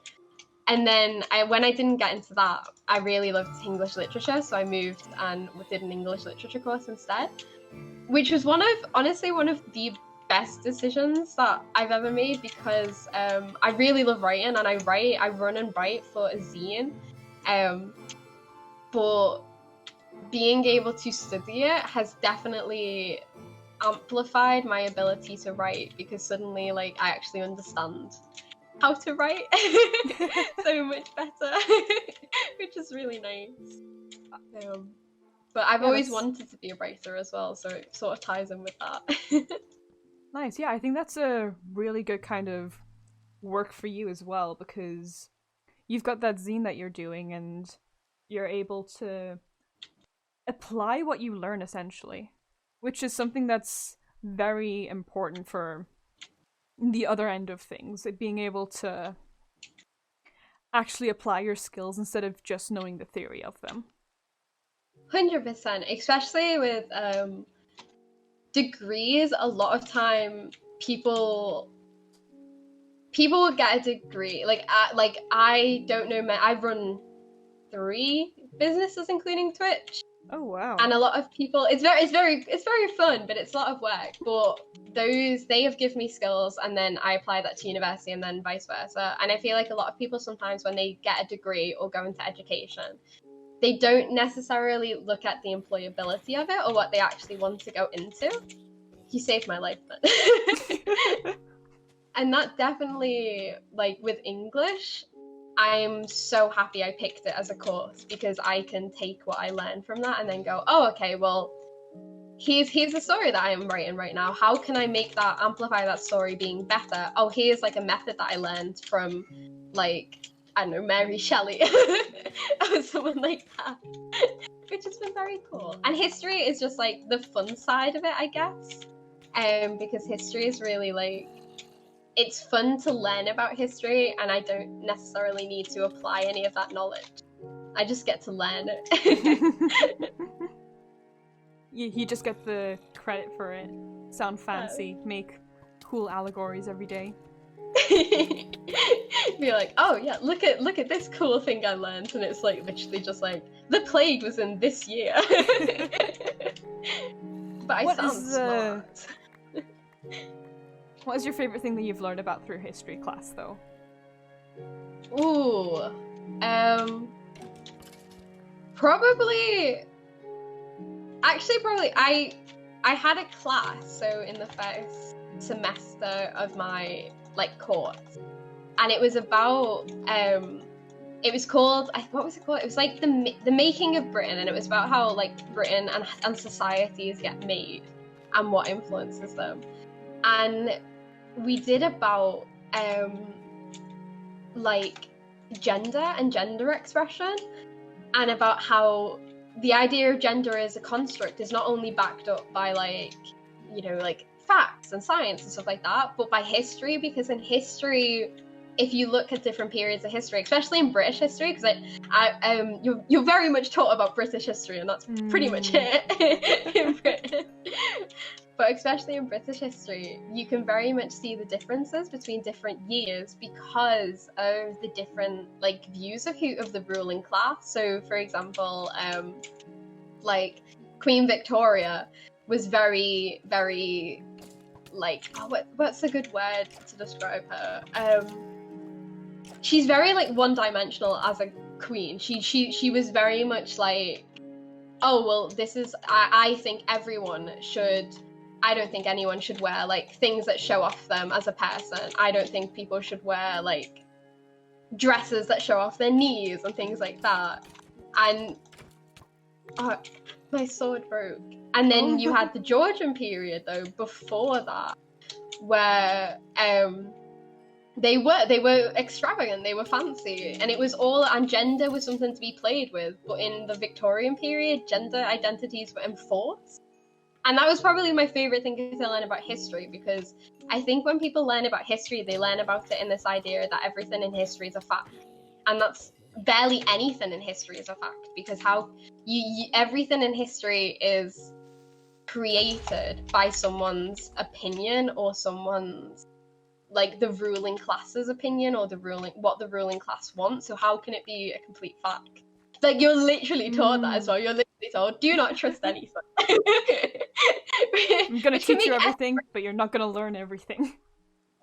And then when I didn't get into that, I really loved English literature, so I moved and did an English literature course instead, which was honestly one of the best decisions that I've ever made, because I really love writing, and I run and write for a zine, but being able to study it has definitely amplified my ability to write, because suddenly like I actually understand how to write so much better, which is really nice. But I've always wanted to be a writer as well, so it sort of ties in with that.
Nice, yeah, I think that's a really good kind of work for you as well, because you've got that zine that you're doing and you're able to apply what you learn essentially, which is something that's very important for the other end of things, being able to actually apply your skills instead of just knowing the theory of them.
100%, especially with degrees. A lot of time people will get a degree, like I don't know, I run 3 businesses including Twitch.
Oh wow.
And a lot of people, it's very fun, but it's a lot of work. But they have given me skills, and then I apply that to university, and then vice versa. And I feel like a lot of people sometimes, when they get a degree or go into education, they don't necessarily look at the employability of it or what they actually want to go into. You saved my life then. And that definitely, like with English, I'm so happy I picked it as a course, because I can take what I learned from that and then go, oh, okay, well, here's the story that I am writing right now. How can I amplify that story being better? Oh, here's like a method that I learned from, like, I don't know, Mary Shelley or someone like that, which has been very cool. And history is just like the fun side of it, I guess, because history is really like, it's fun to learn about history, and I don't necessarily need to apply any of that knowledge. I just get to learn it.
You just get the credit for it. Sound fancy, make cool allegories every day.
Be like, oh yeah, look at this cool thing I learned, and it's like literally just like, the plague was in this year. But I sound smart.
What is your favorite thing that you've learned about through history class, though?
Ooh, probably. Actually, probably I had a class, so in the first semester of my like course, and it was about it was called, what was it called? It was like the making of Britain, and it was about how like Britain and societies get made and what influences them. And we did about like gender and gender expression, and about how the idea of gender as a construct is not only backed up by like, you know, like facts and science and stuff like that, but by history, because in history, if you look at different periods of history, especially in British history, because you're very much taught about British history, and that's pretty much it in Britain. But especially in British history, you can very much see the differences between different years because of the different like views of the ruling class. So, for example, like Queen Victoria was very, very like, what's a good word to describe her? She's very like one-dimensional as a queen. She was very much like, oh well, this is I think everyone should. I don't think anyone should wear like things that show off them as a person. I don't think people should wear like dresses that show off their knees and things like that. And my sword broke. And then you had the Georgian period though before that, where they were extravagant, they were fancy, and it was all, and gender was something to be played with. But in the Victorian period, gender identities were enforced. And that was probably my favorite thing to learn about history, because I think when people learn about history, they learn about it in this idea that everything in history is a fact. And that's barely anything in history is a fact, because everything in history is created by someone's opinion, or someone's, like, the ruling class's opinion, or what the ruling class wants. So how can it be a complete fact? Like, you're literally taught that as well. You're literally told, do not trust anything.
I'm gonna teach you everything, but you're not gonna learn everything.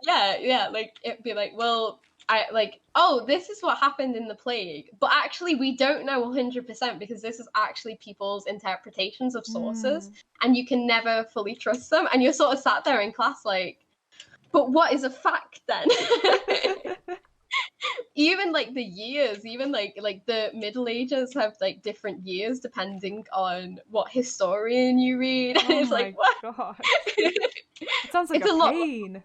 Yeah, like, it'd be like, well, this is what happened in the plague, but actually we don't know 100% because this is actually people's interpretations of sources, and you can never fully trust them, and you're sort of sat there in class like, but what is a fact then? Even like the years, even like the Middle Ages have like different years depending on what historian you read.
Oh
it's
my
like, what?
God. It sounds like
it's
a pain.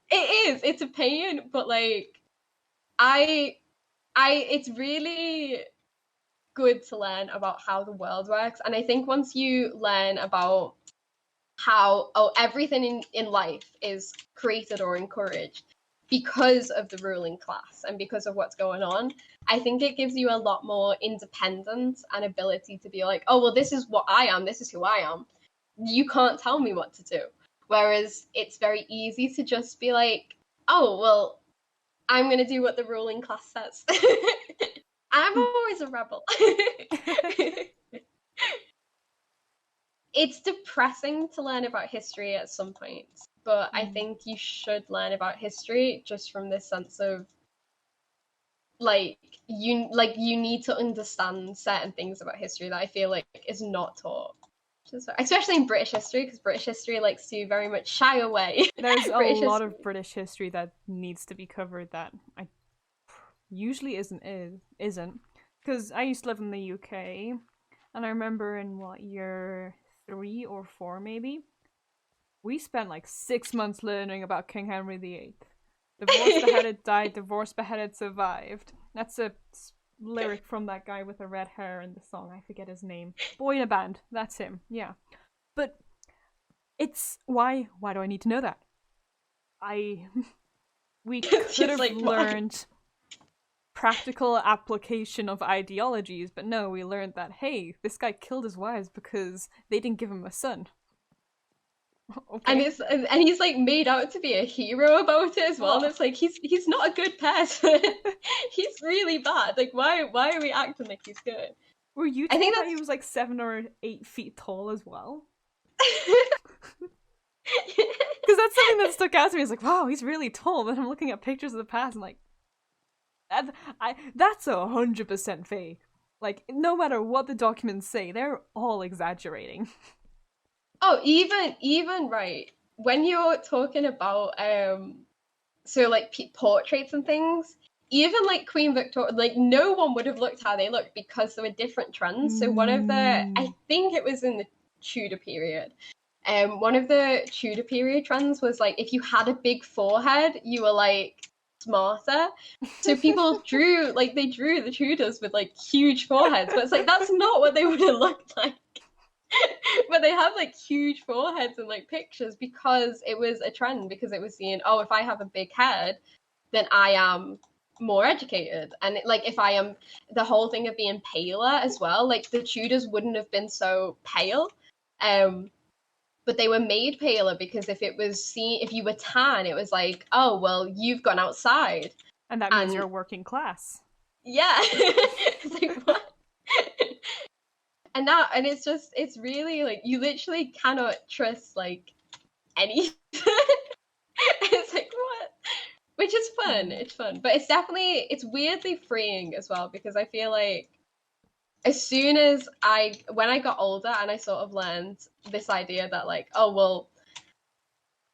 It's a pain, but like it's really good to learn about how the world works. And I think once you learn about how everything in life is created or encouraged because of the ruling class and because of what's going on, I think it gives you a lot more independence and ability to be like, oh well, this is what I am, this is who I am, you can't tell me what to do. Whereas it's very easy to just be like, oh well, I'm gonna do what the ruling class says. I'm always a rebel. It's depressing to learn about history at some points, but I think you should learn about history just from this sense of like you need to understand certain things about history that I feel like is not taught, especially in British history, because British history likes to very much shy away.
There's a lot of British history that needs to be covered that I usually isn't. Because I used to live in the UK, and I remember in year 3 or 4 maybe, we spent like 6 months learning about King Henry VIII. Divorced, beheaded, died, divorced, beheaded, survived. That's a lyric from that guy with the red hair in the song. I forget his name. Boy in a Band. That's him. Yeah. But it's why do I need to know that? We could have learned practical application of ideologies, but no, we learned that, hey, this guy killed his wives because they didn't give him a son.
Okay. And he's like made out to be a hero about it as well. And it's like he's not a good person. He's really bad. Like why are we acting like he's good?
Were you told that he was like 7 or 8 feet tall as well? Because that's something that stuck out to me. It's like, wow, he's really tall. But I'm looking at pictures of the past and like, that's 100% fake. Like, no matter what the documents say, they're all exaggerating.
Oh, even right. When you're talking about so like portraits and things, even like Queen Victoria, like no one would have looked how they looked because there were different trends. So one of I think it was in the Tudor period. One of the Tudor period trends was like if you had a big forehead, you were like smarter. So people drew the Tudors with like huge foreheads, but it's like that's not what they would have looked like. But they have like huge foreheads in like pictures because it was a trend, because it was seen, oh, if I have a big head, then I am more educated. And like if I am, the whole thing of being paler as well, like the Tudors wouldn't have been so pale, but they were made paler because if you were tan, it was like, oh well, you've gone outside,
and that means you're working class.
Yeah. It's like, what? And it's really like you literally cannot trust like anything. It's like, what? Which is fun. It's fun, but it's weirdly freeing as well, because I feel like as soon as when I got older and I sort of learned this idea that like, oh well,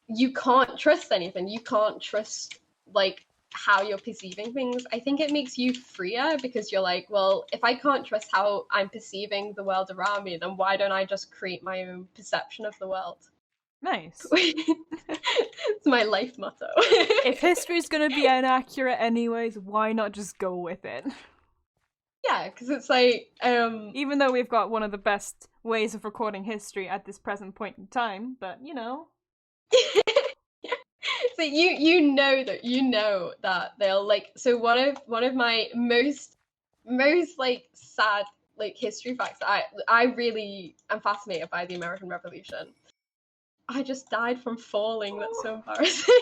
you can't trust anything, you can't trust like how you're perceiving things, I think it makes you freer, because you're like, well, if I can't trust how I'm perceiving the world around me, then why don't I just create my own perception of the world?
Nice.
It's my life motto.
If history's gonna be inaccurate anyways, why not just go with it?
Yeah, because it's like
even though we've got one of the best ways of recording history at this present point in time, but you know.
So you know that they'll like, so one of my most like sad like history facts, I really am fascinated by the American Revolution. I just died from falling. That's so embarrassing.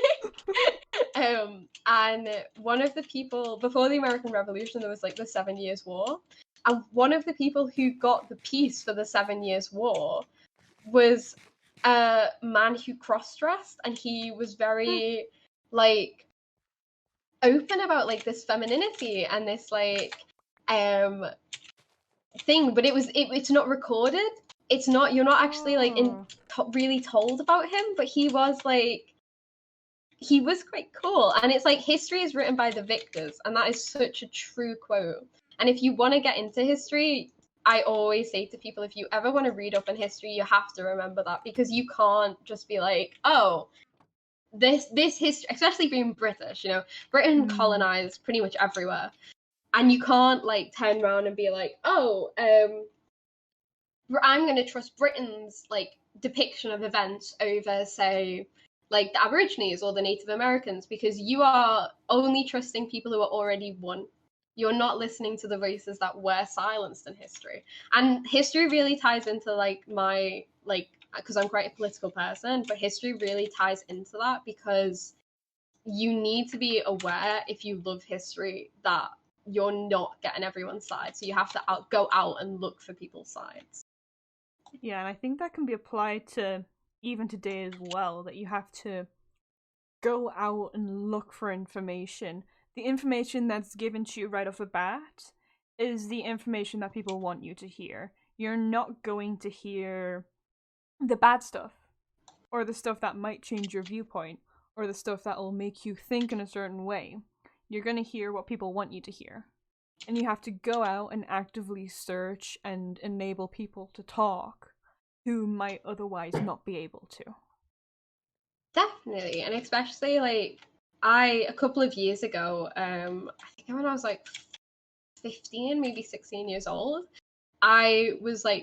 And one of the people before the American Revolution, there was like the 7 Years' War, and one of the people who got the peace for the 7 Years' War was a man who cross-dressed, and he was very like open about like this femininity and this like thing, but it's not recorded. It's not, you're not actually like really told about him, but he was quite cool. And it's like, history is written by the victors, and that is such a true quote. And if you want to get into history, I always say to people, if you ever want to read up on history, you have to remember that, because you can't just be like, oh, this history, especially being British, you know, Britain colonized pretty much everywhere, and you can't like turn around and be like, oh, I'm going to trust Britain's like depiction of events over, say, like the Aborigines or the Native Americans, because you are only trusting people who are already won. You're not listening to the voices that were silenced in history. And history really ties into like my, like, because I'm quite a political person, but history really ties into that, because you need to be aware, if you love history, that you're not getting everyone's side. So you have to go out and look for people's sides.
Yeah, and I think that can be applied to even today as well, that you have to go out and look for information. The information that's given to you right off the bat is the information that people want you to hear. You're not going to hear the bad stuff, or the stuff that might change your viewpoint, or the stuff that will make you think in a certain way. you're going to hear what people want you to hear. And you have to go out and actively search and enable people to talk who might otherwise not be able to.
Definitely. And especially, like, a couple of years ago, I think when I was like 15, maybe 16 years old, I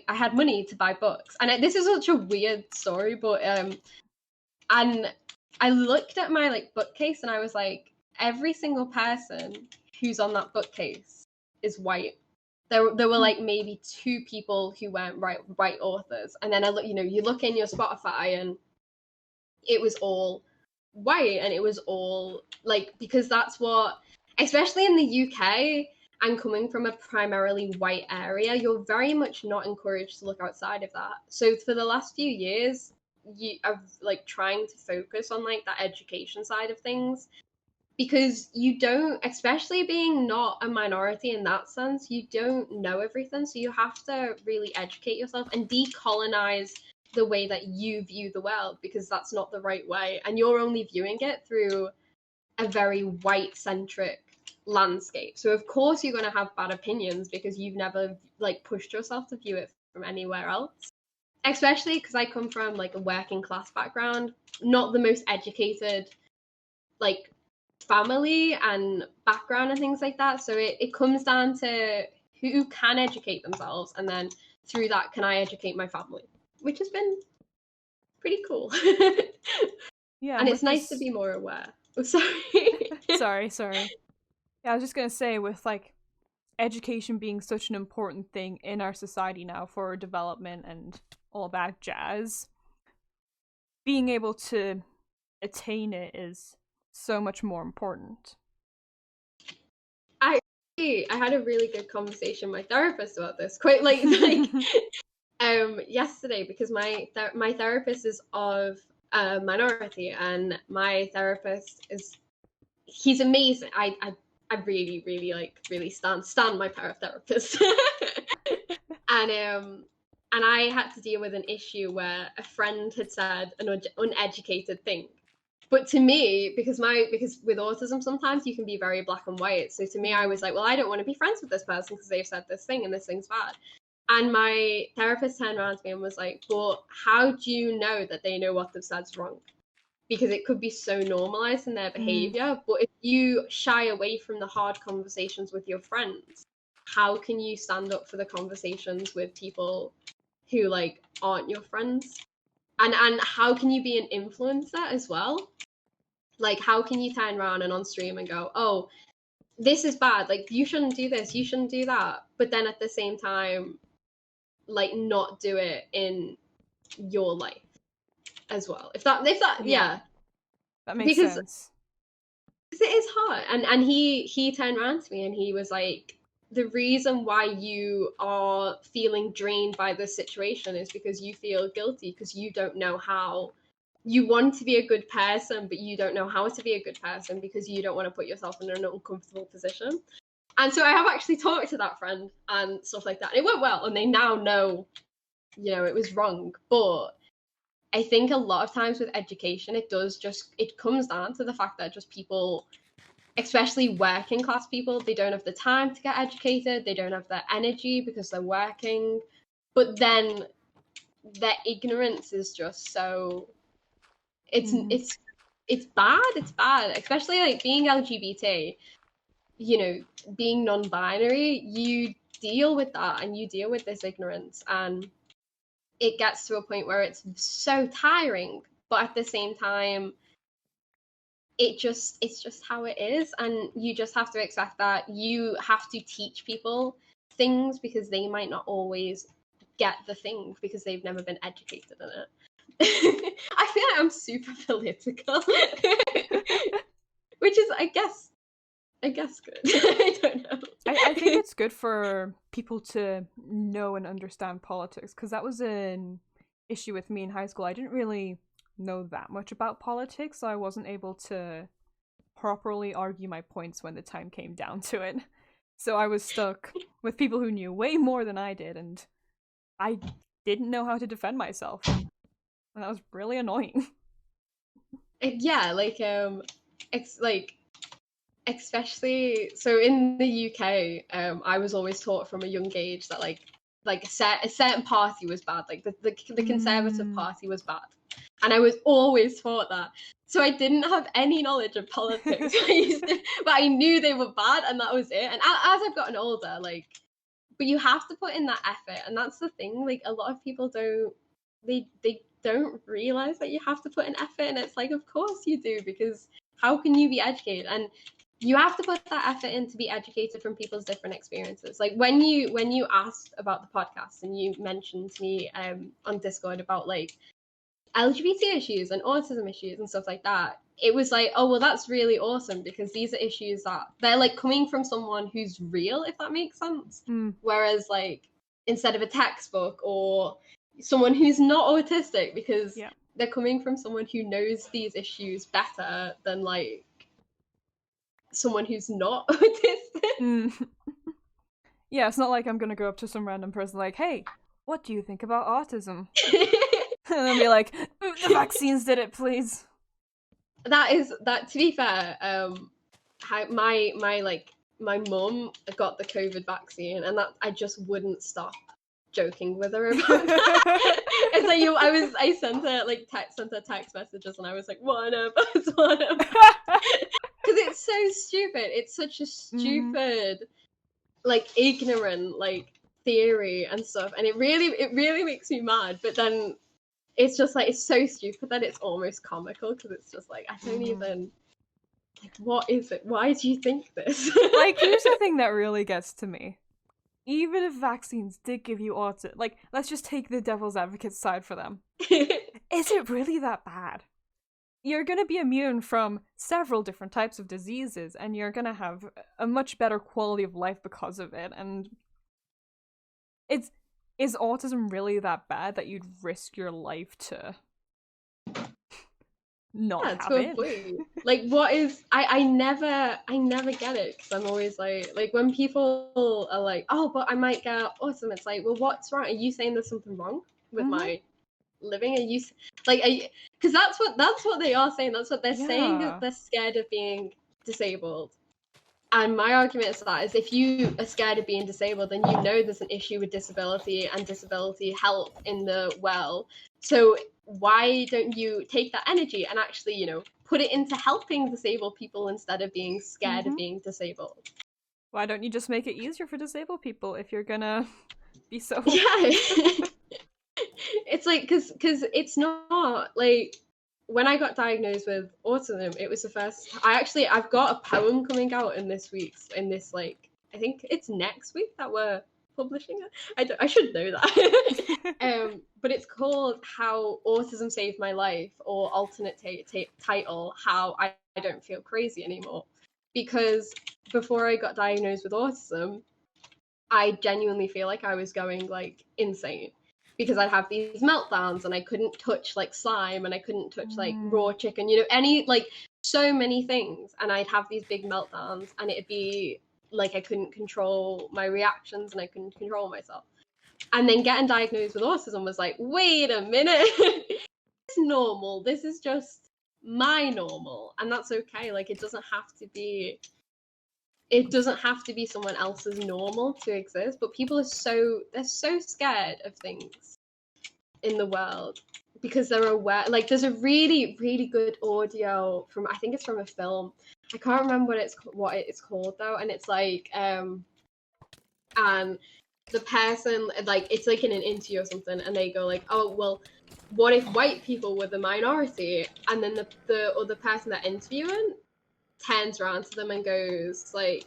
had money to buy books. And this is such a weird story, but and I looked at my like bookcase and I was like, every single person who's on that bookcase is white. There were like maybe 2 people who weren't white authors. And then I look, you look in your Spotify and it was all white, and it was all like, because that's what, especially in the UK, and coming from a primarily white area, you're very much not encouraged to look outside of that. So for the last few years, I've like trying to focus on like that education side of things, because you don't, especially being not a minority in that sense, you don't know everything. So you have to really educate yourself and decolonize the way that you view the world, because that's not the right way. And you're only viewing it through a very white-centric landscape. So of course you're going to have bad opinions because you've never like pushed yourself to view it from anywhere else. Especially because I come from like a working class background, not the most educated like family and background and things like that. So it comes down to who can educate themselves, and then through that, can I educate my family, which has been pretty cool.
Yeah,
and it's nice to be more aware. Oh, sorry.
sorry. Yeah, I was just gonna say, with like education being such an important thing in our society now for development and all that jazz, being able to attain it is so much more important.
I had a really good conversation with my therapist about this, quite like yesterday, because my therapist is of a minority, and my therapist he's amazing. I really like really stand my therapist. And I had to deal with an issue where a friend had said an uneducated thing. But to me, because with autism, sometimes you can be very black and white. So to me, I was like, well, I don't want to be friends with this person because they've said this thing and this thing's bad. And my therapist turned around to me and was like, but how do you know that they know what they've said's wrong? Because it could be so normalized in their behavior. But if you shy away from the hard conversations with your friends, how can you stand up for the conversations with people who like aren't your friends? And how can you be an influencer as well? Like, how can you turn around and on stream and go, oh, this is bad, like you shouldn't do this, you shouldn't do that, but then at the same time like not do it in your life as well, if that yeah.
That makes sense.
Because it is hard. And he turned around to me and he was like, the reason why you are feeling drained by this situation is because you feel guilty, because you don't know how. You want to be a good person, but you don't know how to be a good person because you don't want to put yourself in an uncomfortable position. And so I have actually talked to that friend and stuff like that. And it went well, and they now know, it was wrong. But I think a lot of times with education, it comes down to the fact that just people, especially working class people, they don't have the time to get educated. They don't have the energy because they're working. But then their ignorance is just so... It's bad. It's bad, especially like being LGBT, being non-binary, you deal with that and you deal with this ignorance, and it gets to a point where it's so tiring, but at the same time it's just how it is, and you just have to accept that you have to teach people things because they might not always get the thing because they've never been educated in it. I feel like I'm super political, which is, I guess good. I don't know.
I think it's good for people to know and understand politics, because that was an issue with me in high school. I didn't really know that much about politics, so I wasn't able to properly argue my points when the time came down to it. So I was stuck with people who knew way more than I did, and I didn't know how to defend myself. And that was really annoying.
Yeah, like it's like especially so in the UK, I was always taught from a young age that like a certain party was bad, like the Conservative Party was bad, and I was always taught that. So I didn't have any knowledge of politics, but I knew they were bad, and that was it. And as I've gotten older, like, but you have to put in that effort, and that's the thing. Like, a lot of people they don't realize that you have to put in effort, and it's like, of course you do, because how can you be educated? And you have to put that effort in to be educated from people's different experiences. Like when you asked about the podcast and you mentioned to me on Discord about like LGBT issues and autism issues and stuff like that, it was like, oh well, that's really awesome, because these are issues that they're like coming from someone who's real, if that makes sense. Whereas like instead of a textbook or someone who's not autistic, because they're coming from someone who knows these issues better than like someone who's not autistic.
Yeah, it's not like I'm gonna go up to some random person like, hey, what do you think about autism? And then be like, the vaccines did it, please.
That to be fair, my mum got the COVID vaccine, and that I just wouldn't stop joking with her about that. It's like I sent her like text messages, and I was like, one of us. Because it's so stupid. It's such a stupid, like, ignorant, like, theory and stuff, and it really makes me mad. But then it's just like, it's so stupid that it's almost comical, because it's just like, I don't even, like, what is it? Why do you think this?
Like, here's the thing that really gets to me. Even if vaccines did give you autism, like, let's just take the devil's advocate side for them. Is it really that bad? You're going to be immune from several different types of diseases, and you're going to have a much better quality of life because of it. And is autism really that bad that you'd risk your life to not have it?
Like, what is... I never get it, because I'm always like when people are like, oh, but I might get autism, it's like, well, what's wrong? Are you saying there's something wrong with my living? Are you like, because that's what they are saying. That's what they're saying, that they're scared of being disabled. And my argument is that if you are scared of being disabled, then you know there's an issue with disability and disability health in the world. So why don't you take that energy and actually, you know, put it into helping disabled people instead of being scared of being disabled?
Why don't you just make it easier for disabled people if you're gonna be so...
Yeah. It's like, because it's not like... When I got diagnosed with autism, it was the first... I've got a poem coming out in this, like, I think it's next week that we're publishing it. I should know that. But it's called How Autism Saved My Life, or alternate title, How I Don't Feel Crazy Anymore. Because before I got diagnosed with autism, I genuinely feel like I was going, like, insane. Because I'd have these meltdowns, and I couldn't touch like slime, and I couldn't touch like raw chicken, you know, any, like, so many things. And I'd have these big meltdowns, and it'd be like I couldn't control my reactions, and I couldn't control myself. And then getting diagnosed with autism was like, wait a minute, it's normal. This is just my normal, and that's okay. Like, it doesn't have to be someone else's normal to exist. But people are so scared of things in the world because they're aware. Like, there's a really, really good audio from, I think it's from a film. I can't remember what it's called though. And it's like, and the person, like, it's like in an interview or something, and they go like, oh, well, what if white people were the minority? And then the other person they're interviewing turns around to them and goes like,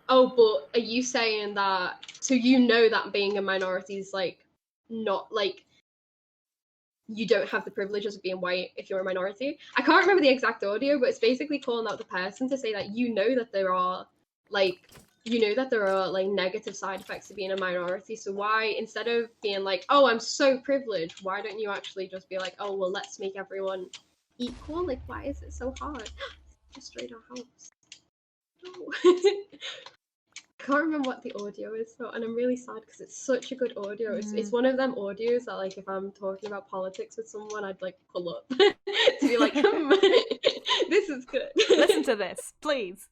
oh, but are you saying that, so you know that being a minority is like not like, you don't have the privileges of being white if you're a minority? I can't remember the exact audio, but it's basically calling out the person to say that you know that there are like negative side effects to being a minority. So why, instead of being like, oh, I'm so privileged, why don't you actually just be like, oh, well, let's make everyone equal? Like, why is it so hard? Destroyed our house. No. I can't remember what the audio is though, and I'm really sad because it's such a good audio. It's one of them audios that, like, if I'm talking about politics with someone, I'd like pull up to be like, this this is good.
Listen to this, please.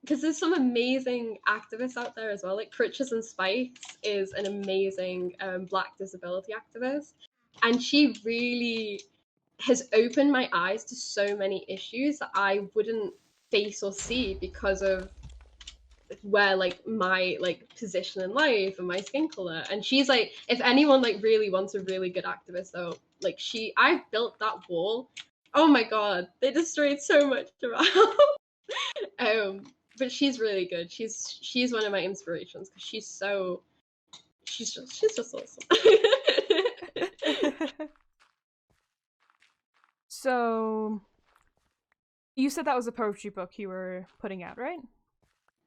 Because there's some amazing activists out there as well. Like Crutches and Spikes is an amazing Black disability activist, and she really has opened my eyes to so many issues that I wouldn't face or see because of where like my like position in life and my skin color. And she's like, if anyone like really wants a really good activist though, like I built that wall. Oh my god, they destroyed so much around. But she's really good. She's one of my inspirations because she's just awesome.
So you said that was a poetry book you were putting out, right?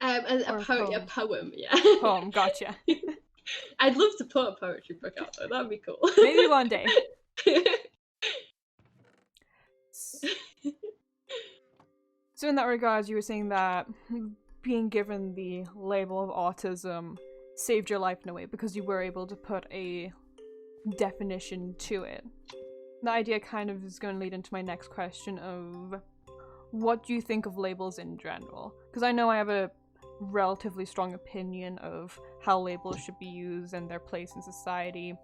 A poem, yeah.
Poem, gotcha.
I'd love to put a poetry book out though, that'd be cool.
Maybe one day. So in that regard, you were saying that being given the label of autism saved your life in a way because you were able to put a definition to it. The idea kind of is going to lead into my next question of what do you think of labels in general? Because I know I have a relatively strong opinion of how labels should be used and their place in society.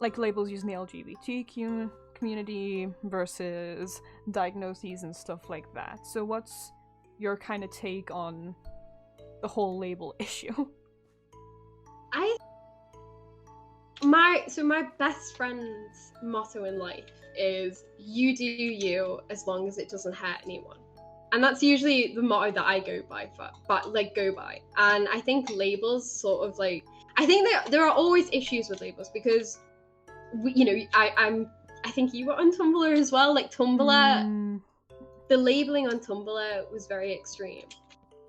Like labels used in the LGBTQ community versus diagnoses and stuff like that. So what's your kind of take on the whole label issue?
My best friend's motto in life is you do you as long as it doesn't hurt anyone. And that's usually the motto that I go by And I think labels sort of like, I think there are always issues with labels because I think you were on Tumblr as well. Like Tumblr, the labeling on Tumblr was very extreme.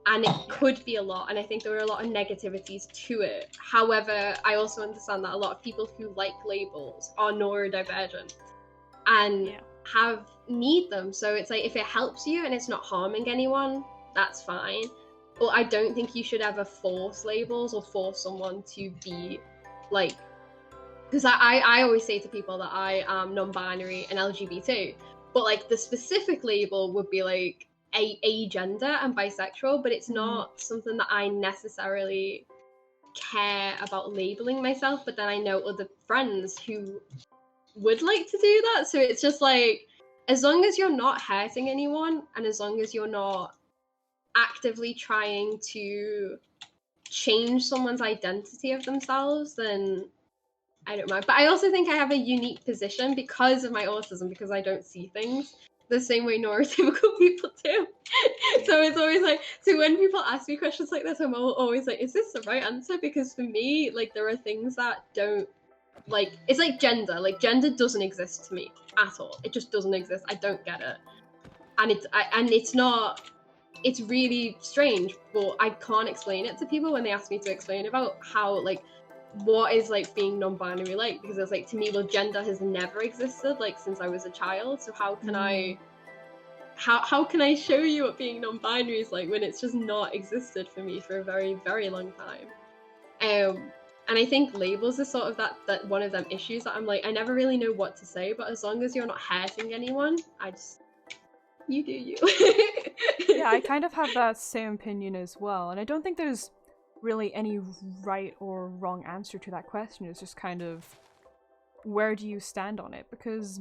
And it could be a lot, and I think there were a lot of negativities to it. However, I also understand that a lot of people who like labels are neurodivergent and need them. So it's like, if it helps you and it's not harming anyone, that's fine. But I don't think you should ever force labels or force someone to be like, because I always say to people that I am non-binary and LGBT, but like the specific label would be like agender and bisexual, but it's not something that I necessarily care about labeling myself. But then I know other friends who would like to do that, so it's just like, as long as you're not hurting anyone and as long as you're not actively trying to change someone's identity of themselves, then I don't mind. But I also think I have a unique position because of my autism, because I don't see things the same way neurotypical people do. So it's always like, so when people ask me questions like this, I'm always like, is this the right answer? Because for me, like, there are things that don't, like, it's like gender. Like, gender doesn't exist to me at all. It just doesn't exist. I don't get it. And it's really strange, but I can't explain it to people when they ask me to explain about how, like, what is like being non-binary like, because it's like, to me, well, gender has never existed like since I was a child, so how can I show you what being non-binary is like when it's just not existed for me for a very, very long time. And I think labels are sort of that one of them issues that I'm like, I never really know what to say, but as long as you're not hurting anyone, you do you.
Yeah, I kind of have that same opinion as well, and I don't think there's really any right or wrong answer to that question. It's just kind of, where do you stand on it? Because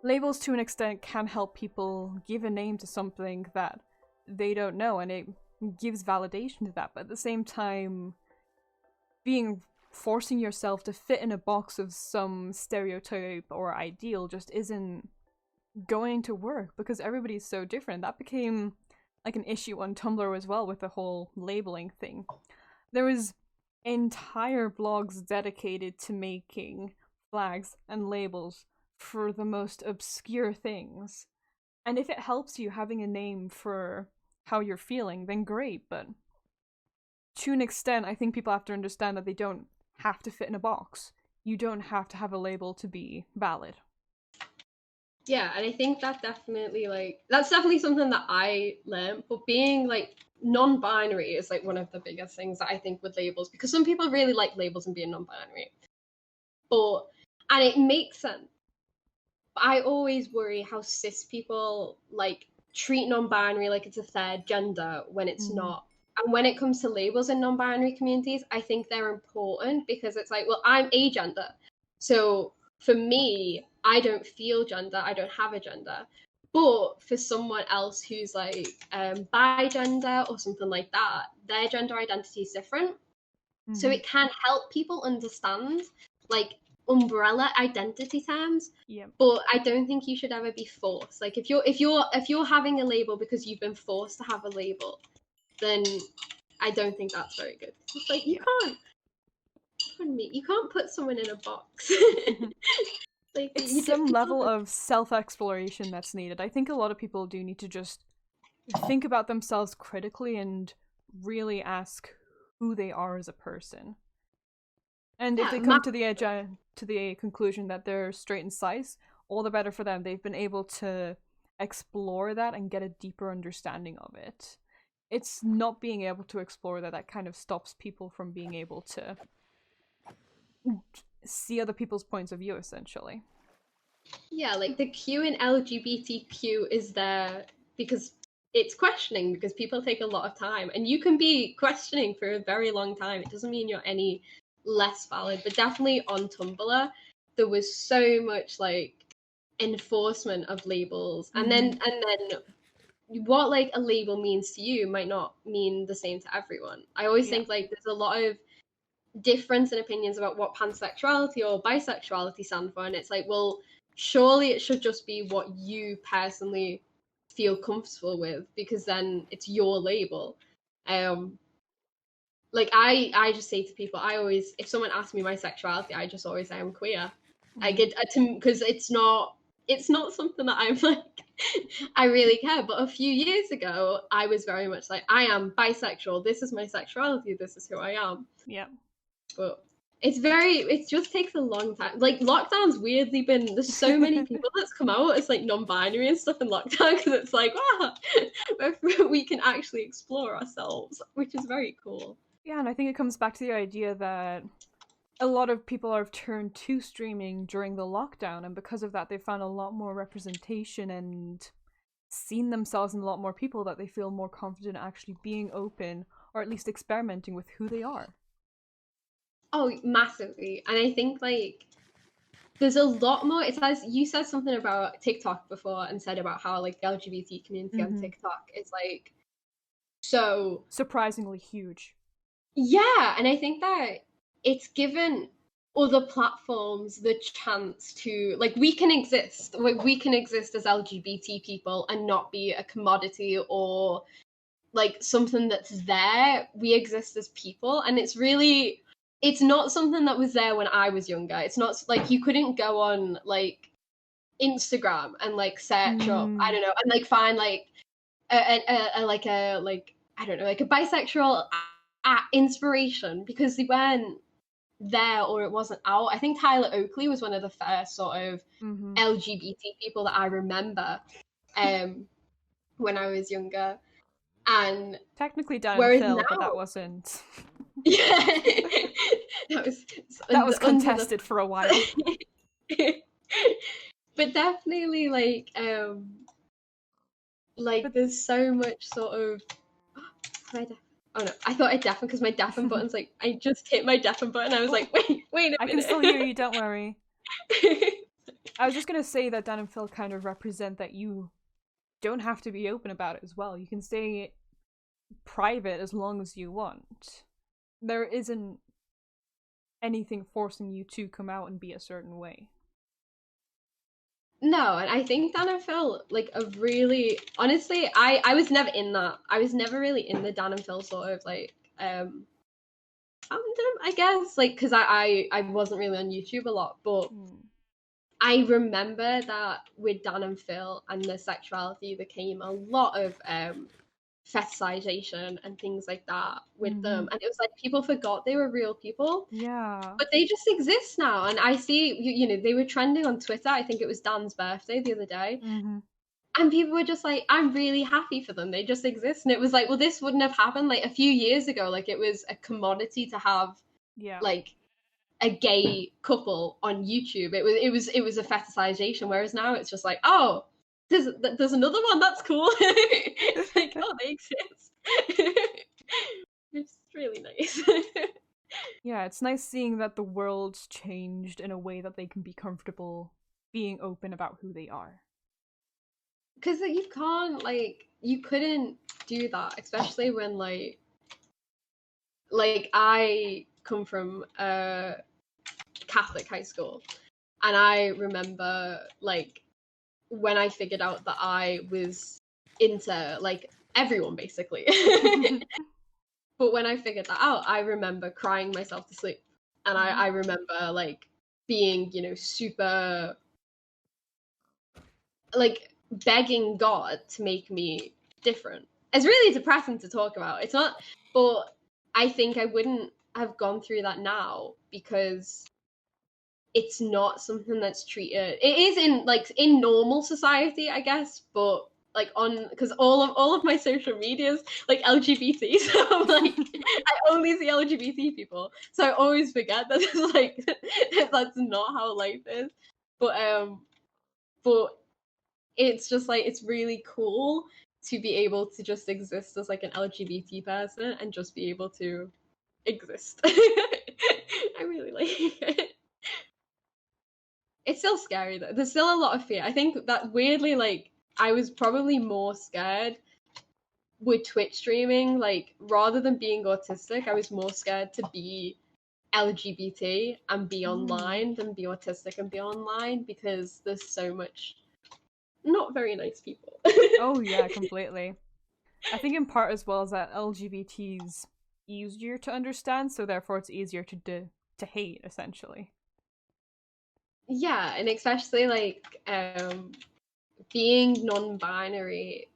labels to an extent can help people give a name to something that they don't know, and it gives validation to that, but at the same time, forcing yourself to fit in a box of some stereotype or ideal just isn't going to work because everybody's so different. That became like an issue on Tumblr as well with the whole labeling thing. There was entire blogs dedicated to making flags and labels for the most obscure things. And if it helps you having a name for how you're feeling, then great, but to an extent, I think people have to understand that they don't have to fit in a box. You don't have to have a label to be valid.
Yeah, and I think that's definitely something that I learned, but being like non-binary is like one of the biggest things that I think with labels, because some people really like labels and being non-binary. And it makes sense. I always worry how cis people like treat non-binary like it's a third gender when it's not. And when it comes to labels in non-binary communities, I think they're important because it's like, well, I'm agender. So for me, I don't feel gender, I don't have a gender. But for someone else who's like bi-gender or something like that, their gender identity is different. So it can help people understand like umbrella identity terms. But I don't think you should ever be forced. Like if you're having a label because you've been forced to have a label, then I don't think that's very good. It's like you can't put someone in a box. Like
it's some level of self-exploration that's needed. I think a lot of people do need to just think about themselves critically and really ask who they are as a person. And if they come to the conclusion that they're straight and cis, all the better for them. They've been able to explore that and get a deeper understanding of it. It's not being able to explore that kind of stops people from being able to see other people's points of view, essentially.
Yeah, like the Q in LGBTQ is there because it's questioning, because people take a lot of time, and you can be questioning for a very long time. It doesn't mean you're any less valid, but definitely on Tumblr, there was so much like enforcement of labels, and then what like a label means to you might not mean the same to everyone. I always think like there's a lot of difference in opinions about what pansexuality or bisexuality stand for, and it's like, well, surely it should just be what you personally feel comfortable with, because then it's your label. Like I just say to people, I always, if someone asks me my sexuality, I just always say I'm queer. I get because it's not something that I'm like I really care. But a few years ago, I was very much like, I am bisexual, this is my sexuality, this is who I am. But it just takes a long time. Like lockdown's weirdly been, there's so many people that's come out as like non-binary and stuff in lockdown, because it's like, wow, we can actually explore ourselves, which is very cool.
Yeah, and I think it comes back to the idea that a lot of people have turned to streaming during the lockdown, and because of that, they found a lot more representation and seen themselves in a lot more people that they feel more confident actually being open, or at least experimenting with who they are.
Oh, massively. And I think like there's a lot more. It says, you said something about TikTok before and said about how like the LGBT community on TikTok is like so
surprisingly huge.
Yeah, and I think that it's given other platforms the chance to like we can exist as LGBT people and not be a commodity or like something that's there. We exist as people, and it's not something that was there when I was younger. It's not like you couldn't go on like Instagram and like search up, I don't know, and like find like a I don't know, like a bisexual inspiration, because they weren't there or it wasn't out. I think Tyler Oakley was one of the first sort of LGBT people that I remember when I was younger. And
technically Dan and Phil, but that wasn't.
Yeah,
that was contested for a while.
But definitely like there's so much sort of. Oh no, I thought I deafened because my deafen button's like, I just hit my deafen button. I was like, wait a minute.
I can still hear you, don't worry. I was just gonna say that Dan and Phil kind of represent that you don't have to be open about it as well. You can stay private as long as you want. There isn't anything forcing you to come out and be a certain way.
No, and I think Dan and Phil, like, a really, honestly, I was never in that. I was never really in the Dan and Phil sort of, like, fandom, I guess. Like, because I wasn't really on YouTube a lot, but I remember that with Dan and Phil and their sexuality, there came a lot of fetishization and things like that with them, and it was like people forgot they were real people.
Yeah,
but they just exist now. And I see, you know, they were trending on Twitter. I think it was Dan's birthday the other day, and people were just like, I'm really happy for them, they just exist. And it was like, well, this wouldn't have happened like a few years ago. Like, it was a commodity to have like a gay couple on YouTube. It was a fetishization, whereas now it's just like, oh, there's another one, that's cool. It's like, oh, they exist. It's really nice.
Yeah, it's nice seeing that the world's changed in a way that they can be comfortable being open about who they are.
Because you couldn't do that, especially when like I come from a Catholic high school, and I remember like when I figured out that I was into like everyone basically. But when I figured that out, I remember crying myself to sleep, and I remember like being, super like begging God to make me different. It's really depressing to talk about. It's not, but I think I wouldn't have gone through that now because it's not something that's treated. It is in normal society, I guess, but like because all of my social medias like LGBT, so I'm like I only see LGBT people, so I always forget that it's like that's not how life is. But it's just like it's really cool to be able to just exist as like an LGBT person and just be able to exist. I really like it. It's still scary though. There's still a lot of fear. I think that weirdly, like, I was probably more scared with Twitch streaming, like, rather than being autistic, I was more scared to be LGBT and be online than be autistic and be online because there's so much not very nice people.
Oh yeah, completely. I think in part as well is that LGBT's easier to understand, so therefore it's easier to hate, essentially.
Yeah, and especially like being non-binary,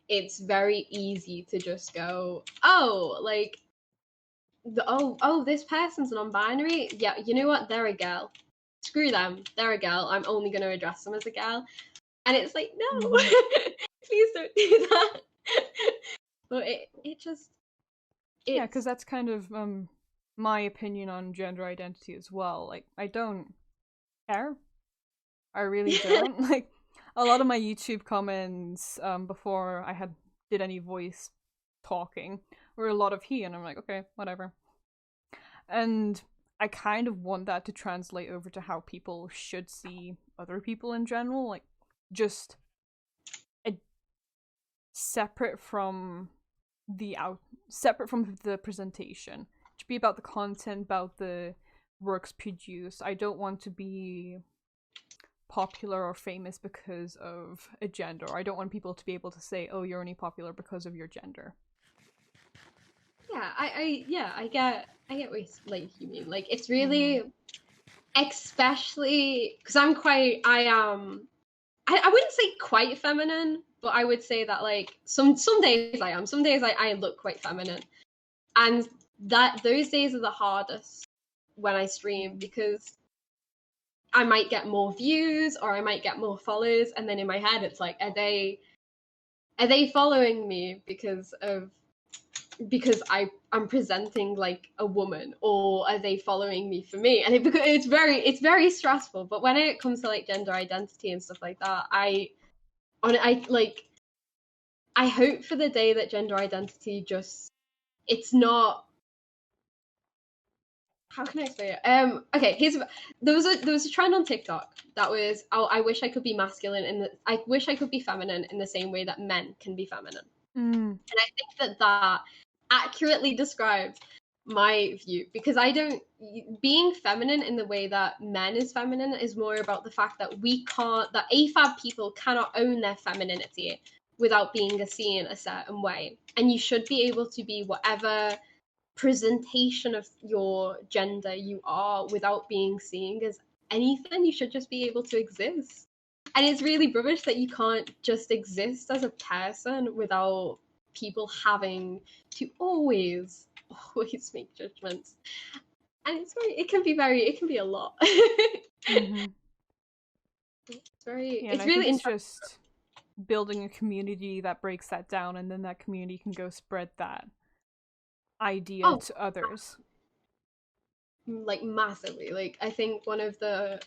it's very easy to just go, oh, like this person's non-binary. Yeah, you know what? They're a girl. Screw them. They're a girl. I'm only going to address them as a girl. And it's like, no, please don't do that. But it just
Yeah, because that's kind of my opinion on gender identity as well. Like, I don't care. I really don't. Like, a lot of my YouTube comments before I did any voice talking were a lot of he, and I'm like, okay, whatever. And I kind of want that to translate over to how people should see other people in general, like just separate from separate from the presentation. To be about the content, about the works produced. I don't want to be popular or famous because of a gender. I don't want people to be able to say, "Oh, you're only popular because of your gender."
Yeah, I get what you mean. Like it's really, especially because I wouldn't say quite feminine, but I would say that like some days I am. Some days I look quite feminine, and that those days are the hardest when I stream because I might get more views or I might get more followers, and then in my head it's like, are they following me because I'm presenting like a woman, or are they following me for me? And it's very stressful. But when it comes to like gender identity and stuff like that, I hope for the day that gender identity just it's not. How can I explain it? Okay, there was a trend on TikTok that was, oh, I wish I could be masculine I wish I could be feminine in the same way that men can be feminine. And I think that accurately describes my view, because being feminine in the way that men is feminine is more about the fact that that AFAB people cannot own their femininity without being seen a certain way. And you should be able to be whatever presentation of your gender you are without being seen as anything. You should just be able to exist. And it's really rubbish that you can't just exist as a person without people having to always make judgments. And it can be a lot.
Mm-hmm.
It's
I
really
think it's
interesting.
just building a community that breaks that down, and then that community can go spread that idea to others.
like massively. Like I think one of the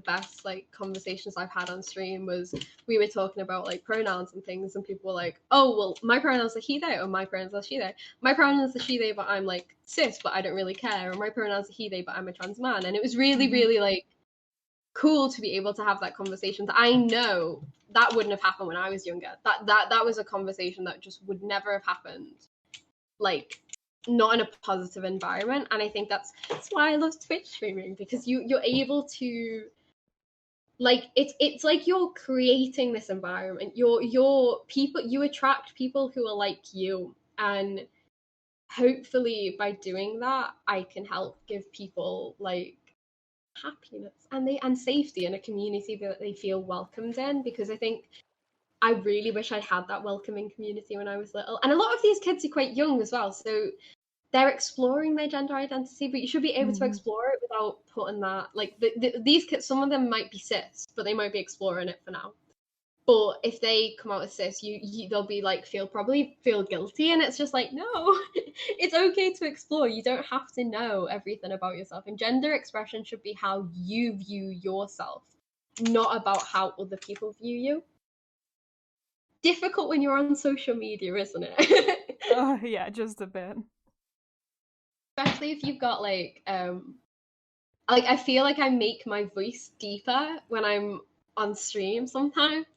best like conversations I've had on stream was we were talking about like pronouns and things, and people were like, oh well, my pronouns are he they, or my pronouns are she they. My pronouns are she they, but I'm like cis, but I don't really care. Or my pronouns are he they, but I'm a trans man. And it was really really like cool to be able to have that conversation. That I know that wouldn't have happened when I was younger. That was a conversation that just would never have happened, like not in a positive environment. And I think that's why I love Twitch streaming, because you're able to like it's like you're creating this environment. You're people, you attract people who are like you, and hopefully by doing that I can help give people like happiness and safety in a community that they feel welcomed in. Because I think I really wish I had that welcoming community when I was little. And a lot of these kids are quite young as well, so they're exploring their gender identity, but you should be able to explore it without putting that, like, these kids, some of them might be cis, but they might be exploring it for now. But if they come out as cis, they'll be like, probably feel guilty, and it's just like, no, it's okay to explore. You don't have to know everything about yourself, and gender expression should be how you view yourself, not about how other people view you. Difficult when you're on social media, isn't it?
Oh yeah, just a bit.
Especially if you've got like I feel like I make my voice deeper when I'm on stream sometimes,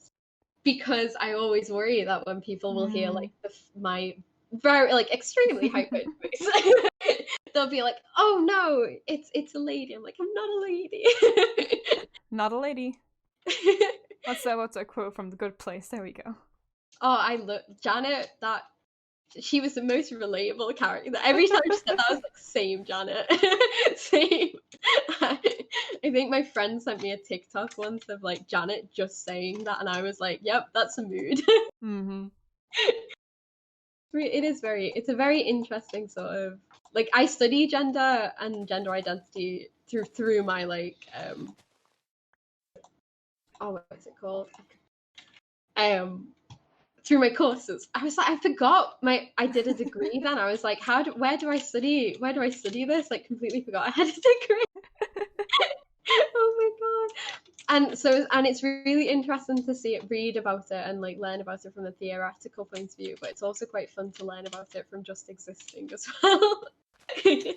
because I always worry that when people will hear like my very like extremely high pitched voice, they'll be like, "Oh no, it's a lady." I'm like, "I'm not a lady."
Not a lady. What's a quote from The Good Place? There we go.
Oh, I love Janet. She was the most relatable character. Every time she said that, I was like, same, Janet. Same. I think my friend sent me a TikTok once of like Janet just saying that, and I was like, yep, that's a mood. It's a very interesting sort of, like, I study gender and gender identity through my like what is it called? Through my courses. I was like, I forgot I did a degree then. I was like, where do I study this? Like, completely forgot I had a degree. Oh my god. And it's really interesting to read about it and like learn about it from a theoretical point of view, but it's also quite fun to learn about it from just existing as well. Very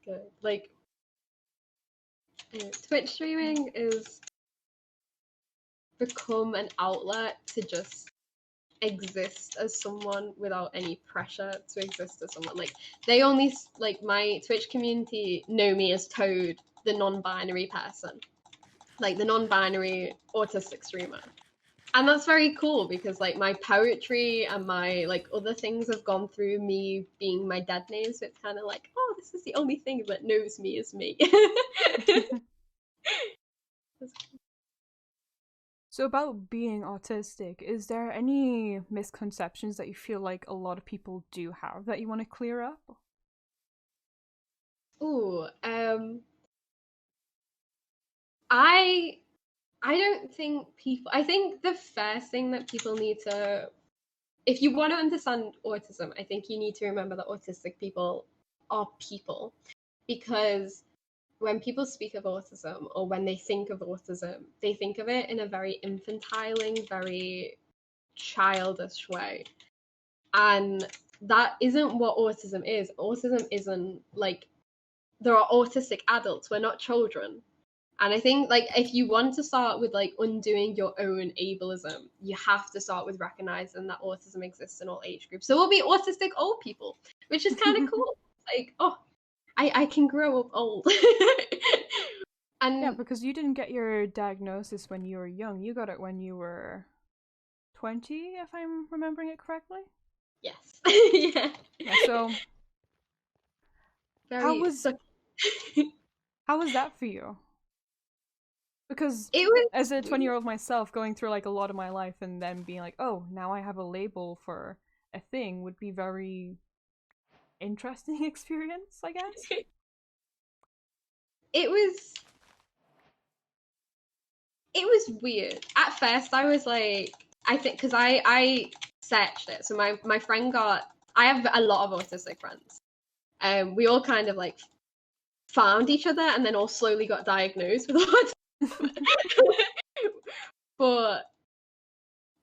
good. Like, Twitch streaming is become an outlet to just exist as someone without any pressure to exist as someone. Like, they only, like, my Twitch community know me as Toad, the non-binary person, like the non-binary autistic streamer. And that's very cool, because like my poetry and my like other things have gone through me being my dead name, so it's kind of like, oh, this is the only thing that knows me as me.
So about being autistic, is there any misconceptions that you feel like a lot of people do have that you want to clear up?
Ooh, I don't think people, I think the first thing that people need to, if you want to understand autism, I think you need to remember that autistic people are people. Because when people speak of autism, or when they think of autism, they think of it in a very infantiling, very childish way. And that isn't what autism is. Autism isn't like, there are autistic adults, we're not children. And I think, like, if you want to start with like undoing your own ableism, you have to start with recognizing that autism exists in all age groups. So we'll be autistic old people, which is kind of cool. Like, oh, I can grow up old. And
yeah, because you didn't get your diagnosis when you were young. You got it when you were 20, if I'm remembering it correctly.
yes.
Yeah, so how was that for you? Because
it was,
as a 20-year-old myself, going through like a lot of my life and then being like, oh, now I have a label for a thing would be very interesting experience, I guess.
It was weird. At first I was like, I think, because I searched it. So my friend I have a lot of autistic friends. We all kind of like found each other and then all slowly got diagnosed with autism. But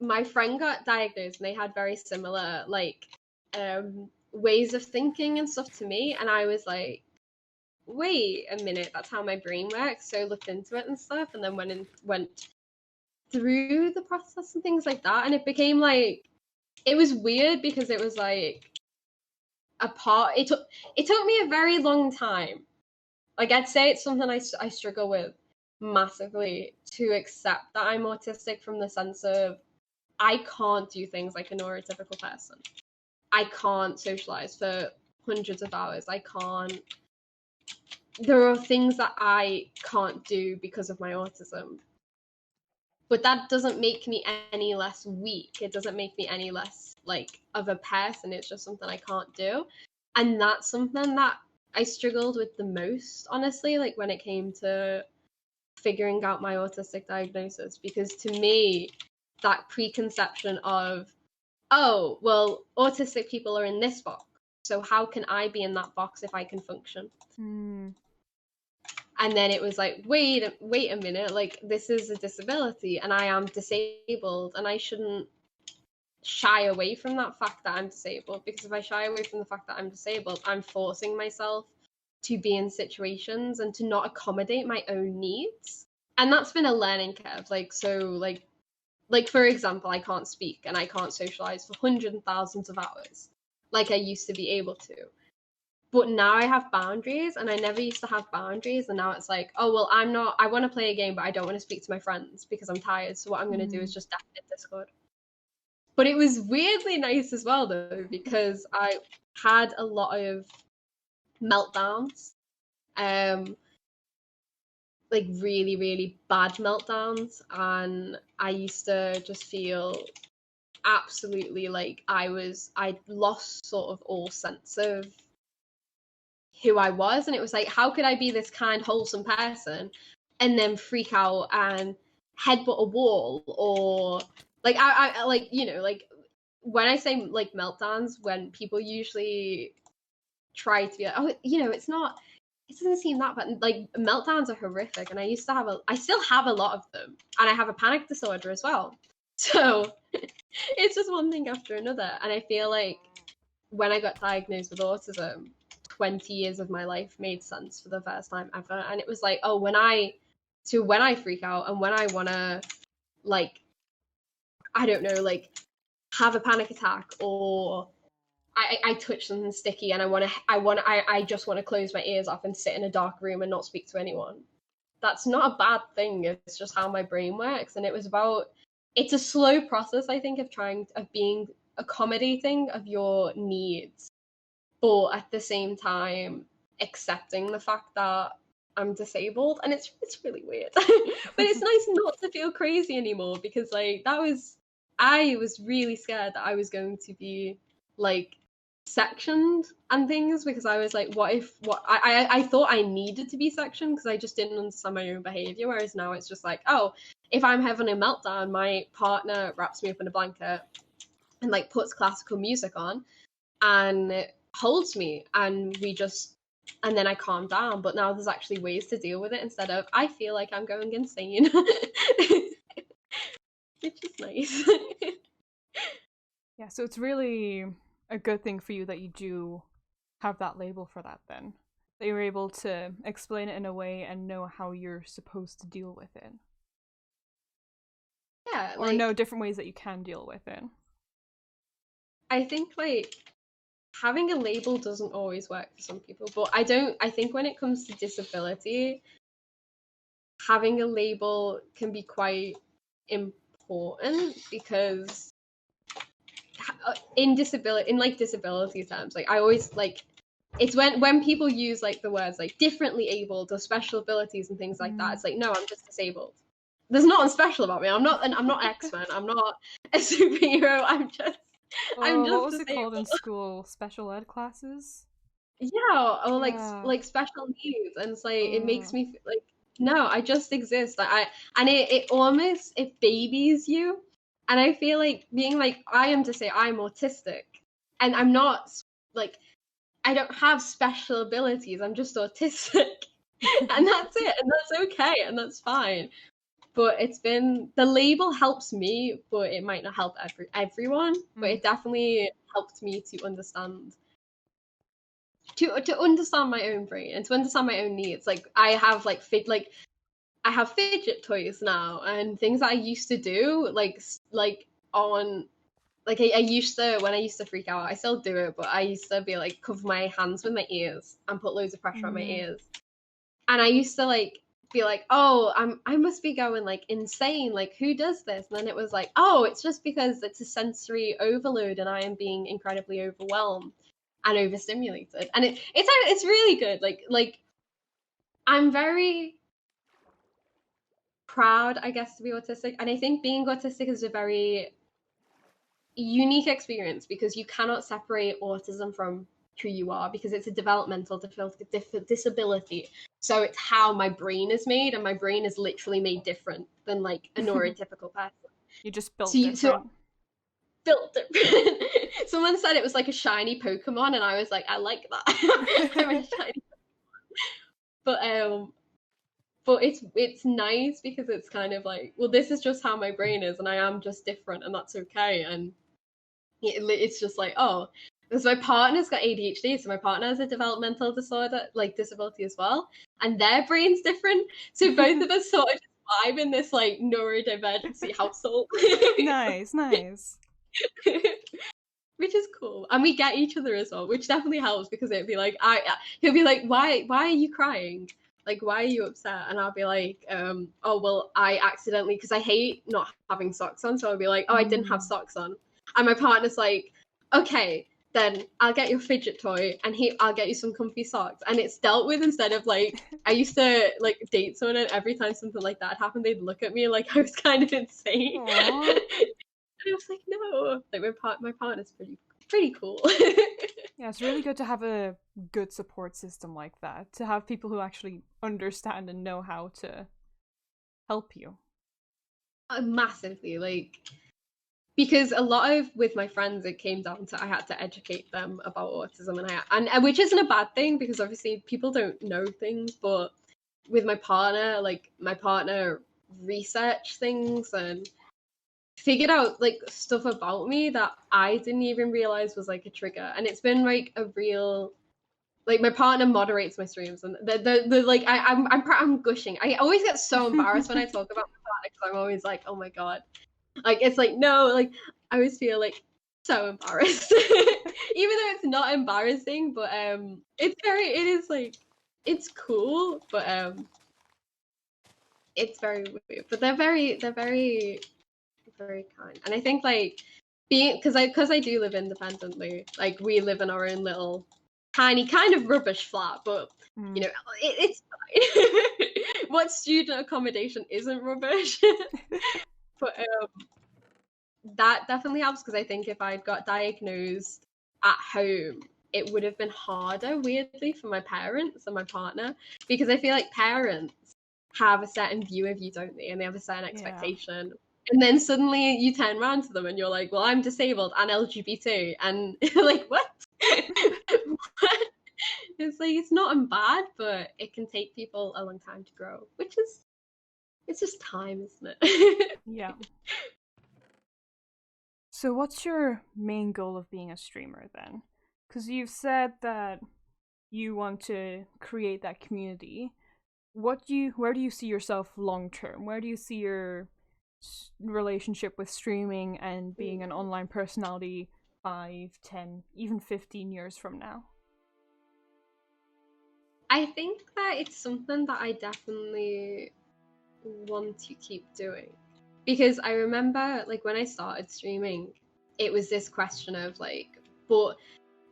my friend got diagnosed and they had very similar like ways of thinking and stuff to me, and I was like, wait a minute, that's how my brain works. So I looked into it and stuff, and then went through the process and things like that, and it became like, it was weird because it was like it took me a very long time. Like, I'd say it's something I struggle with massively, to accept that I'm autistic, from the sense of I can't do things like a neurotypical person. I can't socialize for hundreds of hours. There are things that I can't do because of my autism. But that doesn't make me any less weak. It doesn't make me any less like of a person. It's just something I can't do. And that's something that I struggled with the most, honestly, like when it came to figuring out my autistic diagnosis, because to me, that preconception of, oh, well, autistic people are in this box, so how can I be in that box if I can function? And then it was like, wait a minute, like, this is a disability and I am disabled, and I shouldn't shy away from that fact that I'm disabled, because if I shy away from the fact that I'm disabled, I'm forcing myself to be in situations and to not accommodate my own needs. And that's been a learning curve. Like, so like for example, I can't speak and I can't socialize for hundreds and thousands of hours like I used to be able to. But now I have boundaries, and I never used to have boundaries, and now it's like, oh, well, I want to play a game, but I don't want to speak to my friends because I'm tired, so what I'm going to do is just deafen Discord. But it was weirdly nice as well, though, because I had a lot of meltdowns, like really, really bad meltdowns, and I used to just feel absolutely like I'd lost sort of all sense of who I was, and it was like, how could I be this kind, wholesome person and then freak out and headbutt a wall, or like I like, you know, like when I say like meltdowns, when people usually try to be like, oh, you know, it doesn't seem that bad. Like, meltdowns are horrific, and I still have a lot of them, and I have a panic disorder as well. So it's just one thing after another, and I feel like when I got diagnosed with autism, 20 years of my life made sense for the first time ever. And it was like, oh, when I freak out and when I want to, like, I don't know, like, have a panic attack, or I touch something sticky and I just want to close my ears off and sit in a dark room and not speak to anyone. That's not a bad thing. It's just how my brain works. And it's a slow process, I think, of being accommodating of your needs, but at the same time accepting the fact that I'm disabled. And it's really weird. But it's nice not to feel crazy anymore, because like I was really scared that I was going to be like sectioned and things, because I was like, I thought I needed to be sectioned because I just didn't understand my own behavior, whereas now it's just like, oh, if I'm having a meltdown, my partner wraps me up in a blanket and like puts classical music on and holds me, and then I calm down. But now there's actually ways to deal with it instead of I feel like I'm going insane. Which is nice.
Yeah, so it's really a good thing for you that you do have that label for that, then. That you're able to explain it in a way and know how you're supposed to deal with it.
Yeah,
or know different ways that you can deal with it.
I think like having a label doesn't always work for some people, but I think when it comes to disability, having a label can be quite important, because in disability terms, like I always like, it's when people use like the words like differently abled or special abilities and things like that, it's like, no, I'm just disabled. There's nothing special about me. I'm not X-Men. I'm not a superhero. I'm just
what was
disabled.
it called in school? Special ed classes?
Yeah, or like special needs, and it's like it makes me feel like, no, I just exist. It almost, it babies you, and I feel like being like, I am to say I'm autistic, and I'm not like, I don't have special abilities. I'm just autistic. And that's it. And that's okay. And that's fine. But the label helps me, but it might not help everyone. But it definitely helped me to understand my own brain and to understand my own needs. Like I have I have fidget toys now and things that I used to do I used to, when I used to freak out, I still do it, but I used to be like cover my hands with my ears and put loads of pressure on my ears. And I used to like be like, oh, I must be going like insane. Like, who does this? And then it was like, oh, it's just because it's a sensory overload and I am being incredibly overwhelmed and overstimulated. And it's really good. Like I'm very proud, I guess, to be autistic. And I think being autistic is a very unique experience because you cannot separate autism from who you are because it's a developmental disability. So it's how my brain is made, and my brain is literally made different than like a neurotypical person.
You just built different.
So built different. Someone said it was like a shiny Pokemon, and I was like, I like that. I'm a shiny Pokemon. But it's nice because it's kind of like, well, this is just how my brain is, and I am just different, and that's okay. And it's just like, oh, because my partner's got ADHD, so my partner has a developmental disability as well, and their brain's different. So both of us sort of just vibe in this like neurodivergency household.
Nice.
Which is cool, and we get each other as well, which definitely helps because it'd be like he'll be like, why are you crying? Like, why are you upset? And I'll be like, oh well, I accidentally, because I hate not having socks on, so I'll be like, oh, I didn't have socks on. And my partner's like, okay, then I'll get your fidget toy and I'll get you some comfy socks. And it's dealt with instead of like, I used to like date someone and every time something like that happened, they'd look at me like I was kind of insane. And I was like, no, like my partner's pretty cool.
Yeah, it's really good to have a good support system like that, to have people who actually understand and know how to help you.
Massively, like, because a lot of with my friends it came down to I had to educate them about autism, and which isn't a bad thing because obviously people don't know things, but with my partner researched things and figured out like stuff about me that I didn't even realize was like a trigger. And it's been like a real, like, my partner moderates my streams, and the like I'm gushing. I always get so embarrassed when I talk about my partner because I'm always like, oh my god. Like, it's like, no, like, I always feel like so embarrassed. Even though it's not embarrassing, but it is like, it's cool, but it's very weird. But they're very kind. And I think like because I do live independently, like we live in our own little tiny kind of rubbish flat, but you know, it's fine. What student accommodation isn't rubbish? But that definitely helps because I think if I'd got diagnosed at home, it would have been harder, weirdly, for my parents and my partner, because I feel like parents have a certain view of you, don't they? And they have a certain expectation. Yeah. And then suddenly you turn around to them and you're like, well, I'm disabled and LGBT. And like, what? What? It's like, it's not bad, but it can take people a long time to grow, it's just time, isn't it?
Yeah. So what's your main goal of being a streamer then? Because you've said that you want to create that community. Where do you see yourself long term? Where do you see your relationship with streaming and being an online personality 5, 10, even 15 years from now?
I think that it's something that I definitely want to keep doing, because I remember like when I started streaming, it was this question of like, but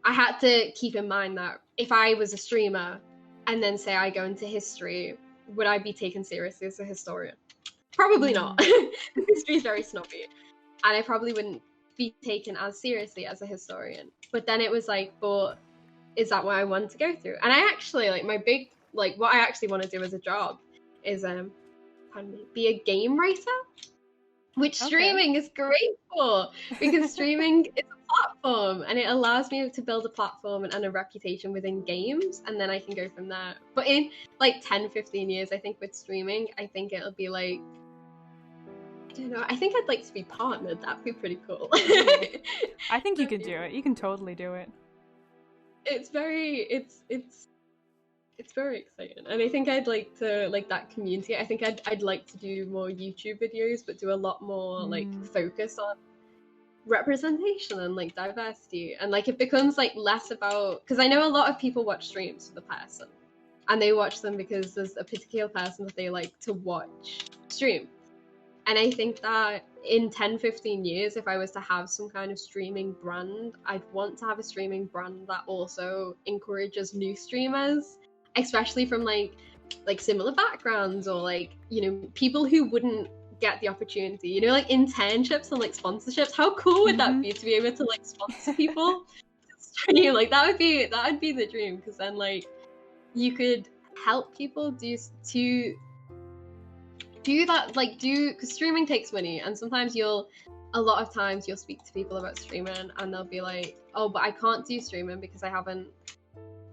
I had to keep in mind that if I was a streamer and then say I go into history, would I be taken seriously as a historian? Probably not. History is very snobby, and I probably wouldn't be taken as seriously as a historian. But then it was like, but is that what I want to go through? And I actually, like, my big, like, what I actually want to do as a job is be a game writer, which streaming is great for, because streaming is a platform, and it allows me to build a platform and a reputation within games, and then I can go from there. But in like 10-15 years, I think with streaming, I think it'll be like, I don't know, I think I'd like to be partnered. That'd be pretty cool.
I think you can do it. You can totally do it.
It's very very exciting, and I think I'd like to like that community. I think I'd like to do more YouTube videos, but do a lot more like focus on representation and like diversity, and like it becomes like less about, because I know a lot of people watch streams for the person, and they watch them because there's a particular person that they like to watch stream. And I think that in 10-15 years, if I was to have some kind of streaming brand, I'd want to have a streaming brand that also encourages new streamers, especially from like similar backgrounds, or like, you know, people who wouldn't get the opportunity, you know, like internships and like sponsorships. How cool would that be to be able to like sponsor people to stream? Like that would be the dream, because then like you could help people do that, like because streaming takes money, and sometimes a lot of times you'll speak to people about streaming and they'll be like, oh, but I can't do streaming because I haven't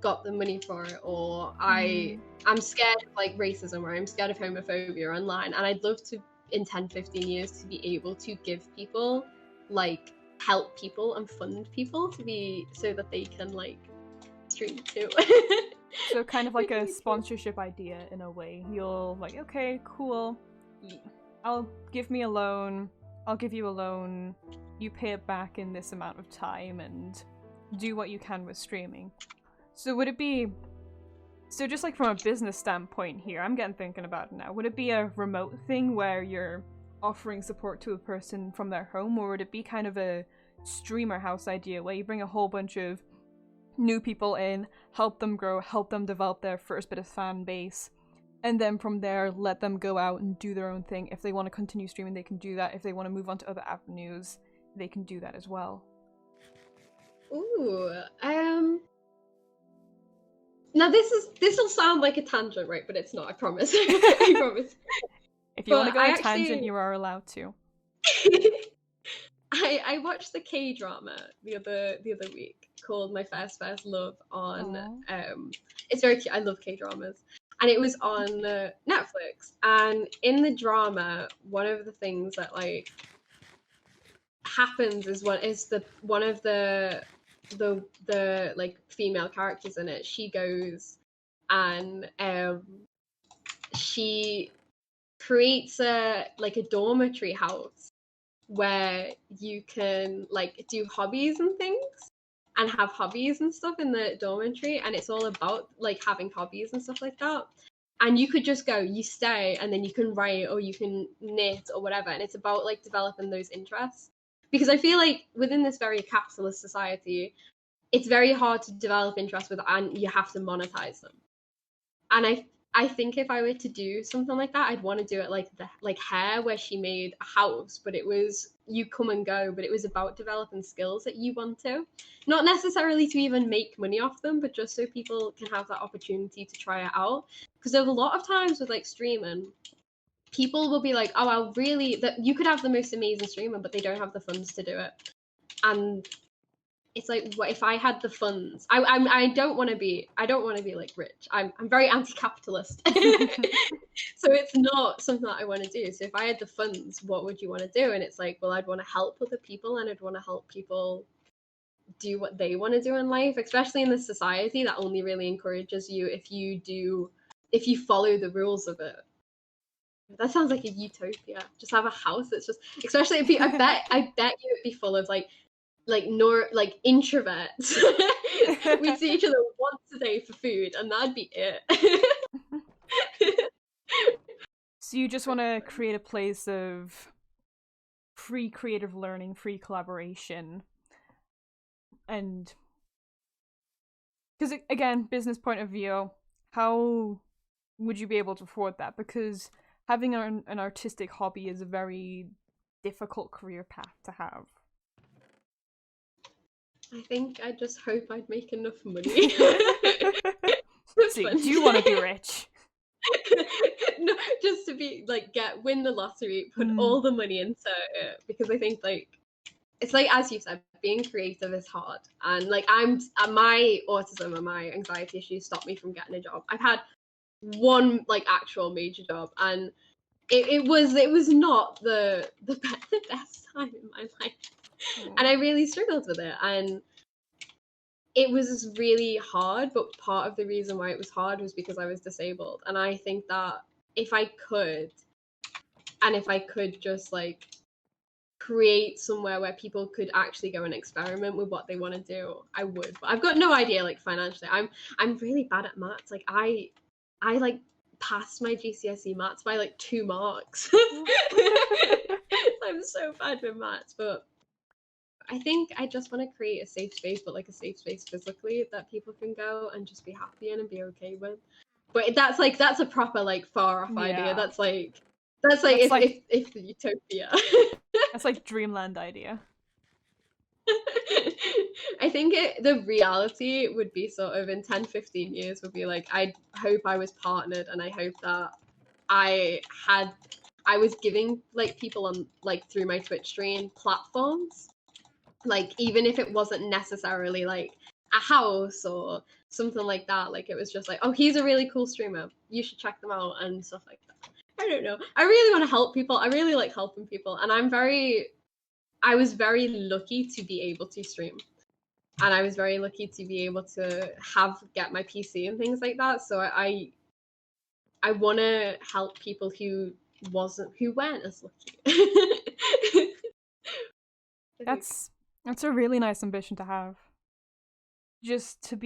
got the money for it, or I'm scared of like racism, or I'm scared of homophobia online. And I'd love to, in 10-15 years, to be able to give people, like help people and fund people to be, so that they can like stream too.
So kind of like a sponsorship idea in a way. You'll like, okay, cool, I'll give me a loan, I'll give you a loan, you pay it back in this amount of time, and do what you can with streaming. So would it be, so just like from a business standpoint here, I'm getting thinking about it now, would it be a remote thing where you're offering support to a person from their home, or would it be kind of a streamer house idea where you bring a whole bunch of new people in, help them grow, help them develop their first bit of fan base, and then from there let them go out and do their own thing? If they want to continue streaming, they can do that. If they want to move on to other avenues, they can do that as well.
Ooh, now this'll sound like a tangent, right? But it's not, I promise. I promise.
If you want to go on a tangent, you are allowed to.
I watched the K-drama the other week called My First Love on it's very cute. I love K-dramas. And it was on Netflix. And in the drama, one of the things that like happens is one of the like female characters in it, she goes and she creates a dormitory house where you can like do hobbies and things, and have hobbies and stuff in the dormitory, and it's all about like having hobbies and stuff like that. And you could just go, you stay, and then you can write or you can knit or whatever, and it's about like developing those interests. Because I feel like within this very capitalist society, it's very hard to develop interests and you have to monetize them. And I think if I were to do something like that, I'd want to do it like Hair, where she made a house, but it was, you come and go, but it was about developing skills that you want to. Not necessarily to even make money off them, but just so people can have that opportunity to try it out. Because there's a lot of times with like streaming, people will be like, oh, you could have the most amazing streamer, but they don't have the funds to do it. And it's like, what if I had the funds? I don't want to be like rich. I'm very anti-capitalist. So it's not something that I want to do. So if I had the funds, what would you want to do? And it's like, well, I'd want to help other people, and I'd want to help people do what they want to do in life, especially in this society that only really encourages you if you follow the rules of it. That sounds like a utopia. Just have a house that's just, especially if I bet you it'd be full of like introverts. We'd see each other once a day for food, and that'd be it.
So you just want to create a place of free creative learning, free collaboration, and because again, business point of view, how would you be able to afford that? Because having an artistic hobby is a very difficult career path to have.
I think I just hope I'd make enough money.
See, do you want to be rich?
No, just to be like win the lottery, put all the money into it, because I think like it's like, as you said, being creative is hard. And like my autism and my anxiety issues stopped me from getting a job. I've had one like actual major job, and it was not the best time in my life. And I really struggled with it, and it was really hard. But part of the reason why it was hard was because I was disabled. And I think that if I could just like create somewhere where people could actually go and experiment with what they want to do, I would. But I've got no idea, like, financially. I'm really bad at maths. Like I like passed my GCSE maths by like 2 marks. I'm so bad with maths. But I think I just want to create a safe space, but like a safe space physically that people can go and just be happy in and be okay with. But that's a proper like far off idea. That's like if the utopia.
That's like dreamland idea.
I think the reality would be sort of in 10-15 years would be like, I hope I was partnered, and I hope that I was giving like people on like through my Twitch stream platforms, like even if it wasn't necessarily like a house or something like that. Like it was just like, oh, he's a really cool streamer, you should check them out and stuff like that. I don't know. I really want to help people. I really like helping people, and I was very lucky to be able to stream, and I was very lucky to be able to get my PC and things like that. So I want to help people who weren't as lucky.
That's a really nice ambition to have. Just to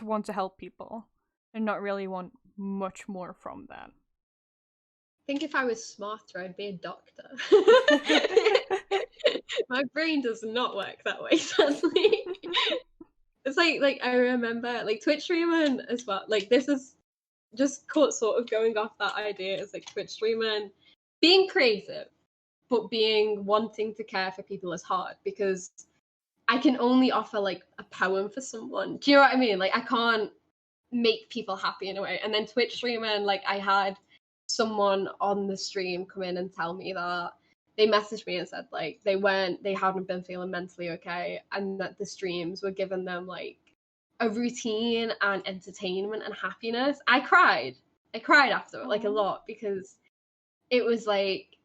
want to help people and not really want much more from that.
I think if I was smarter, I'd be a doctor. My brain does not work that way, sadly. It's like I remember like Twitch streaming as well. Like this is just sort of going off that idea. It's like Twitch streaming, being creative, but wanting to care for people is hard, because I can only offer like a poem for someone. Do you know what I mean? Like I can't make people happy in a way. And then Twitch streaming, like I had someone on the stream come in and tell me that they messaged me and said like they hadn't been feeling mentally okay, and that the streams were giving them like a routine and entertainment and happiness. I cried after it, like a lot, because it was like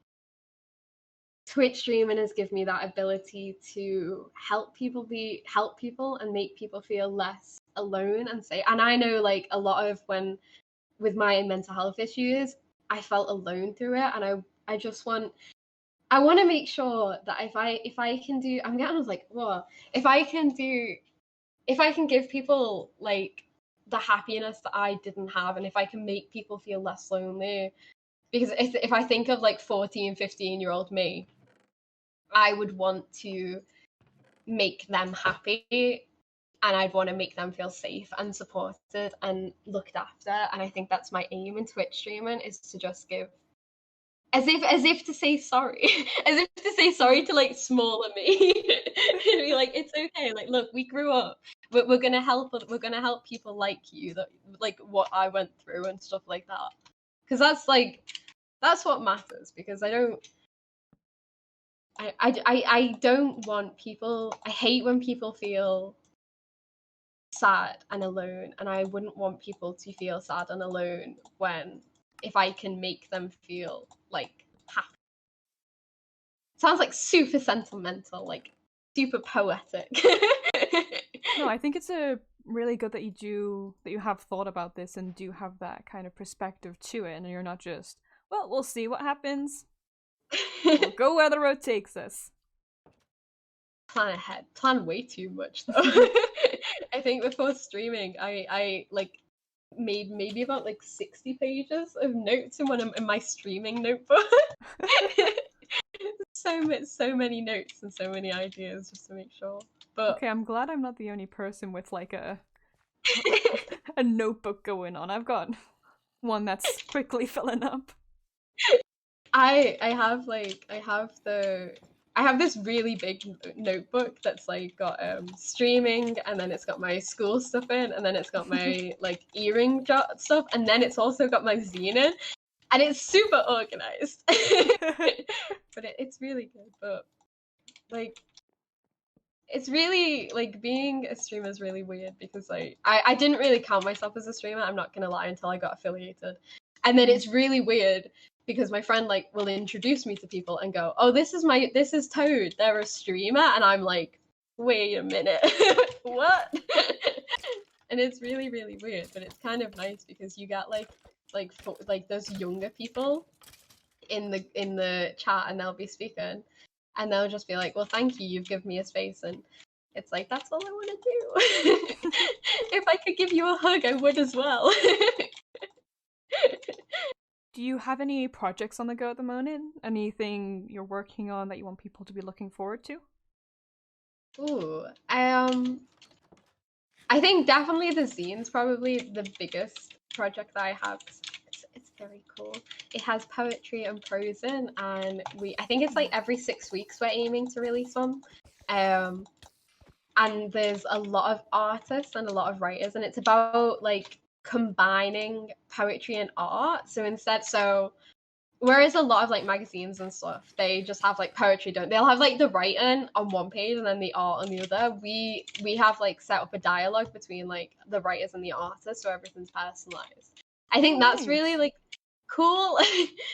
Twitch streaming has given me that ability to help people and make people feel less alone and safe. And I know like a lot of when with my mental health issues, I felt alone through it, and I just want to make sure that if I can do, I'm getting like, whoa, if I can give people like the happiness that I didn't have, and if I can make people feel less lonely, because if I think of like 14, 15-year-old me, I would want to make them happy, and I'd want to make them feel safe and supported and looked after. And I think that's my aim in Twitch streaming, is to just give as if to say sorry, as if to say sorry to like smaller me, and be like, it's okay. Like, look, we grew up. We're gonna help people like you, that like what I went through and stuff like that. Because that's what matters. Because I don't want people. I hate when people feel sad and alone, and I wouldn't want people to feel sad and alone if I can make them feel like happy. Sounds like super sentimental, like super poetic.
No, I think it's really good that you have thought about this and do have that kind of perspective to it, and you're not just, well, we'll see what happens. We'll go where the road takes us.
Plan ahead. Plan way too much though. I think before streaming, I like made maybe about like 60 pages of notes in my streaming notebook. so many notes and so many ideas just to make sure. But
okay, I'm glad I'm not the only person with like a notebook going on. I've got one that's quickly filling up.
I have this really big notebook that's like got streaming, and then it's got my school stuff in, and then it's got my like earring stuff, and then it's also got my zine in, and it's super organized. But it's really good. But like it's really like being a streamer is really weird because like I didn't really count myself as a streamer, I'm not gonna lie, until I got affiliated. And then it's really weird because my friend like will introduce me to people and go, oh, this is Toad, they're a streamer, and I'm like, wait a minute. What? And it's really, really weird, but it's kind of nice because you get like those younger people in the chat, and they'll be speaking and they'll just be like, well, thank you, you've given me a space. And it's like, that's all I want to do. If I could give you a hug, I would as well.
Do you have any projects on the go at the moment? Anything you're working on that you want people to be looking forward to?
Ooh, I think definitely the zine's probably the biggest project that I have. It's very cool. It has poetry and prose in, and I think it's like every 6 weeks we're aiming to release one. And there's a lot of artists and a lot of writers, and it's about like combining poetry and art. So whereas a lot of like magazines and stuff, they just have like poetry, they'll have like the writing on one page and then the art on the other. We have like set up a dialogue between like the writers and the artists, so everything's personalized. I think that's really like cool.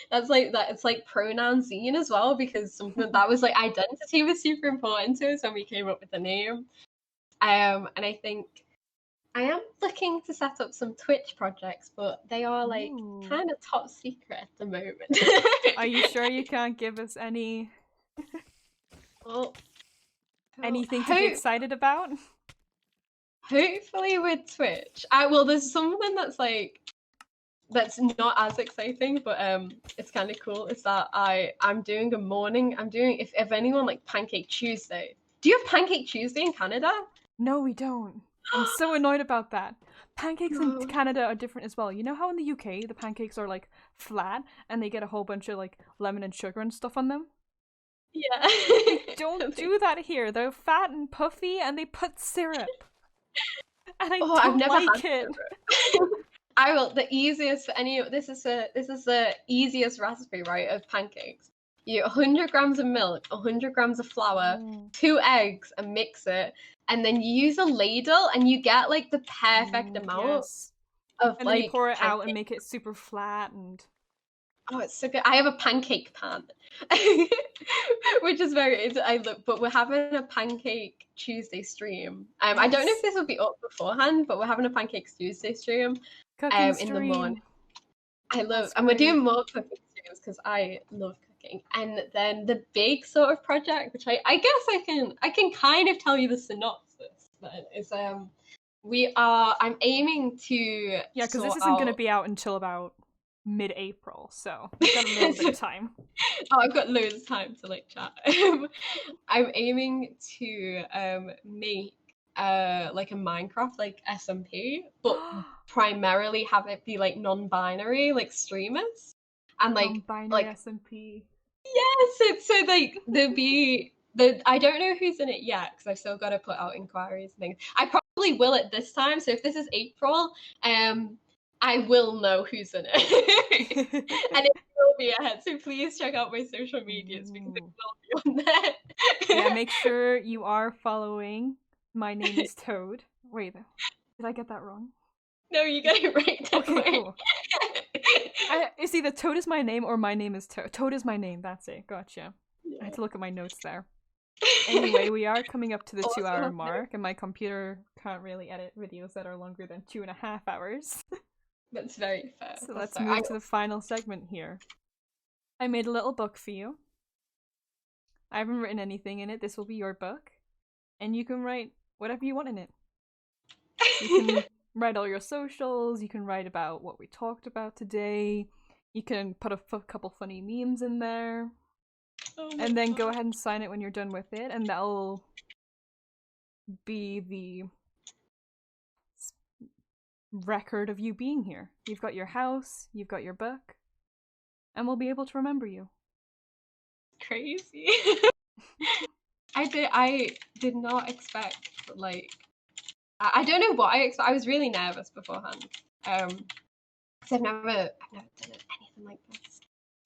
That's like that. It's like pronoun zine as well, because something that was like identity was super important to us when we came up with the name. And I think I am looking to set up some Twitch projects, but they are like kind of top secret at the moment.
Are you sure you can't give us any anything to be excited about?
Hopefully with Twitch. There's something that's not as exciting, but it's kind of cool. Is that I'm doing if anyone like Pancake Tuesday. Do you have Pancake Tuesday in Canada?
No, we don't. I'm so annoyed about that. Pancakes in Canada are different as well. You know how in the UK the pancakes are like flat and they get a whole bunch of like lemon and sugar and stuff on them?
Yeah.
They don't do that here. They're fat and puffy and they put syrup. And I've never like it.
I will. The easiest for any. This is the easiest recipe, right, of pancakes. You 100 grams of milk, 100 grams of flour, 2 eggs, and mix it. And then you use a ladle, and you get like the perfect amount of
and
like.
And you pour it out and make it super flat and.
Oh, it's so good. I have a pancake pan, which is but we're having a Pancake Tuesday stream. I don't know if this will be up beforehand, but we're having a Pancake Tuesday stream. In the morning. And we're doing more cooking streams because I love cooking. And then the big sort of project, which I guess I can kind of tell you the synopsis, but is I'm aiming to
because this isn't going to be out until about mid-April, so we've got a little bit of time.
Oh, I've got loads of time to like chat. I'm aiming to make like a Minecraft like SMP, but primarily have it be like non-binary, like streamers, and like
non-binary SMP.
Yes, so like I don't know who's in it yet because I've still got to put out inquiries and things. I probably will at this time. So if this is April, I will know who's in it, and it will be ahead. So please check out my social medias because it will be on there.
Yeah, make sure you are following. My name is Toad. Wait, did I get that wrong?
No, you got it right.
Okay, cool. It's either Toad is my name or my name is Toad. Toad is my name. That's it. Gotcha. Yeah. I had to look at my notes there. Anyway, we are coming up to the 2-hour mark, and my computer can't really edit videos that are longer than 2.5 hours.
That's very fair.
So let's move to the final segment here. I made a little book for you. I haven't written anything in it. This will be your book. And you can write whatever you want in it. You can write all your socials. You can write about what we talked about today. You can put a couple funny memes in there. And then go ahead and sign it when you're done with it. And that'll be the record of you being here. You've got your house, you've got your book, and we'll be able to remember you.
Crazy. I did not expect, like, I don't know what I expect. I was really nervous beforehand, because I've never done anything like this.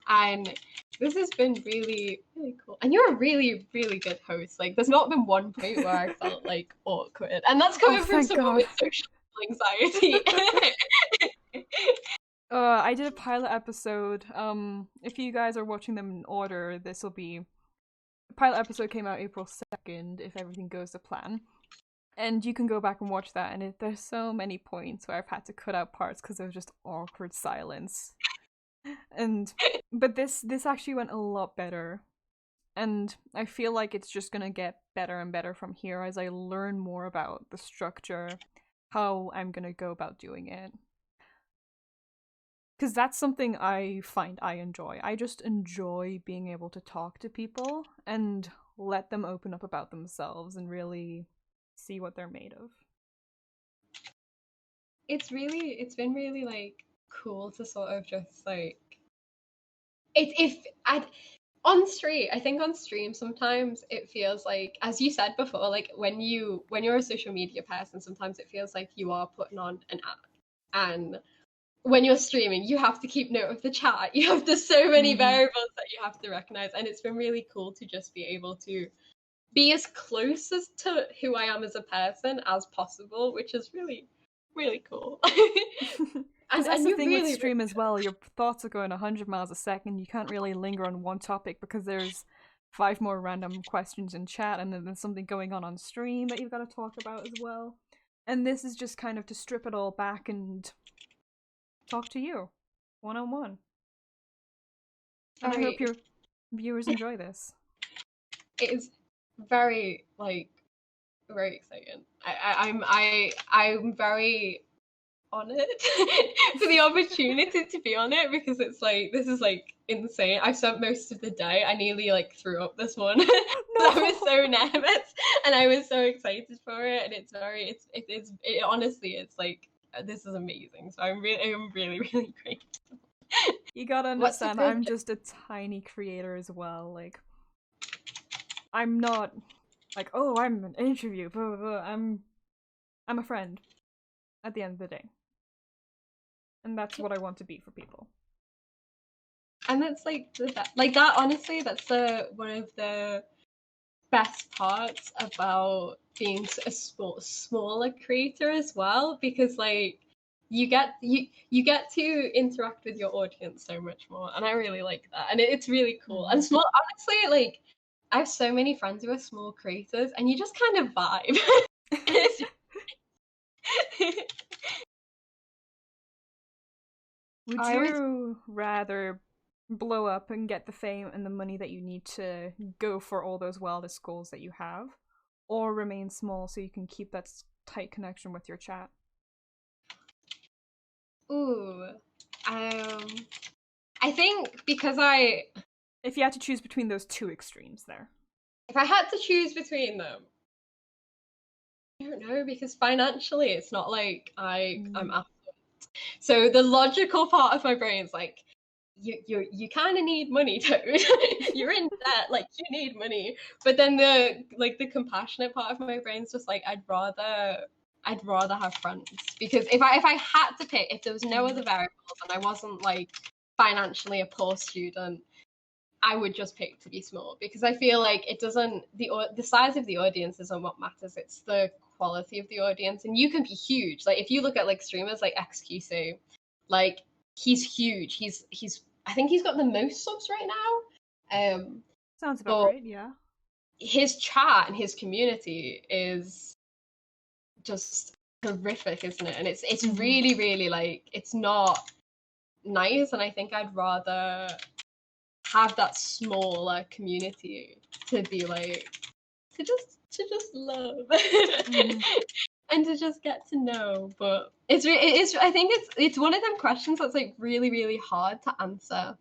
And This has been really, really cool. And you're a really, really good host. Like, there's not been one point where I felt like awkward. And that's coming from
thank
someone
God.
with social anxiety.
I did a pilot episode. If you guys are watching them in order, this will be... The pilot episode came out April 2nd, if everything goes to plan. And you can go back and watch that, and there's so many points where I've had to cut out parts because there was just awkward silence. But this actually went a lot better. And I feel like it's just gonna get better and better from here as I learn more about the structure, how I'm gonna go about doing it. Because that's something I find I enjoy. I just enjoy being able to talk to people and let them open up about themselves and really see what they're made of.
It's been really like cool to sort of just like on stream sometimes it feels like, as you said before, like when you're a social media person, sometimes it feels like you are putting on an act, and when you're streaming you have to keep note of the chat, there's so many variables that you have to recognize, and it's been really cool to just be able to be as close as to who I am as a person as possible, which is really, really cool.
And that's the thing really, with stream as well. Your thoughts are going 100 miles a second. You can't really linger on one topic because there's 5 more random questions in chat, and then there's something going on stream that you've got to talk about as well. And this is just kind of to strip it all back and talk to you, one-on-one. And I hope your viewers enjoy this.
It is very, like, very exciting. I'm very honored for the opportunity to be on it, because it's like, this is like insane. I spent most of the day, I nearly like threw up this morning. No. I was so nervous and I was so excited for it, and it honestly, it's like, this is amazing. So I'm really, really grateful.
You gotta understand, I'm just a tiny creator as well. Like, I'm not like, oh, I'm an interview, blah, blah, blah. I'm a friend at the end of the day. And that's what I want to be for people.
And that's like that, honestly, that's one of the best parts about being a smaller creator as well, because like you get to interact with your audience so much more, and I really like that, and it's really cool. And small, honestly, like I have so many friends who are small creators, and you just kind of vibe.
Would you rather blow up and get the fame and the money that you need to go for all those wildest goals that you have, or remain small so you can keep that tight connection with your chat?
Ooh, I think because
if you had to choose between those two extremes there.
If I had to choose between them, I don't know, because financially it's not like I'm affluent. So the logical part of my brain is like, you kind of need money, Toad. You're in debt, like you need money. But then the compassionate part of my brain is just like, I'd rather have friends, because if I had to pick, if there was no other variables and I wasn't like financially a poor student, I would just pick to be small, because I feel like it doesn't, the size of the audience isn't what matters, it's the quality of the audience. And you can be huge. Like if you look at like streamers like XQC, like he's huge. He's I think he's got the most subs right now.
Sounds about right, yeah.
His chat and his community is just horrific, isn't it? And it's really, really like, it's not nice, and I think I'd rather have that smaller community to be like, to just love and to just get to know. But I think it's one of them questions that's like really, really hard to answer.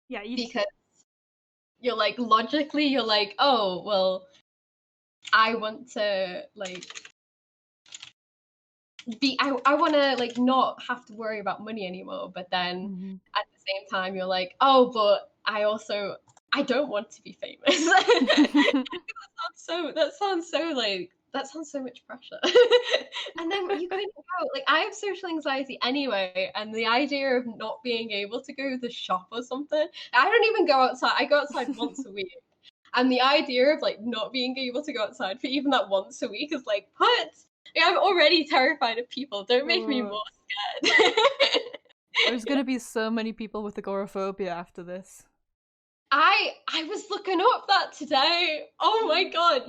Yeah,
because you're like, logically you're like, oh well, I want to like I want to like not have to worry about money anymore, but then at the same time you're like, oh, but I don't want to be famous. that sounds so much pressure. And then you couldn't like I have social anxiety anyway, and the idea of not being able to go to the shop or something. I don't even go outside. I go outside once a week. And the idea of like not being able to go outside for even that once a week is like, what? Like, I'm already terrified of people. Don't make me more scared.
There's gonna be so many people with agoraphobia after this.
I was looking up that today. Oh my god,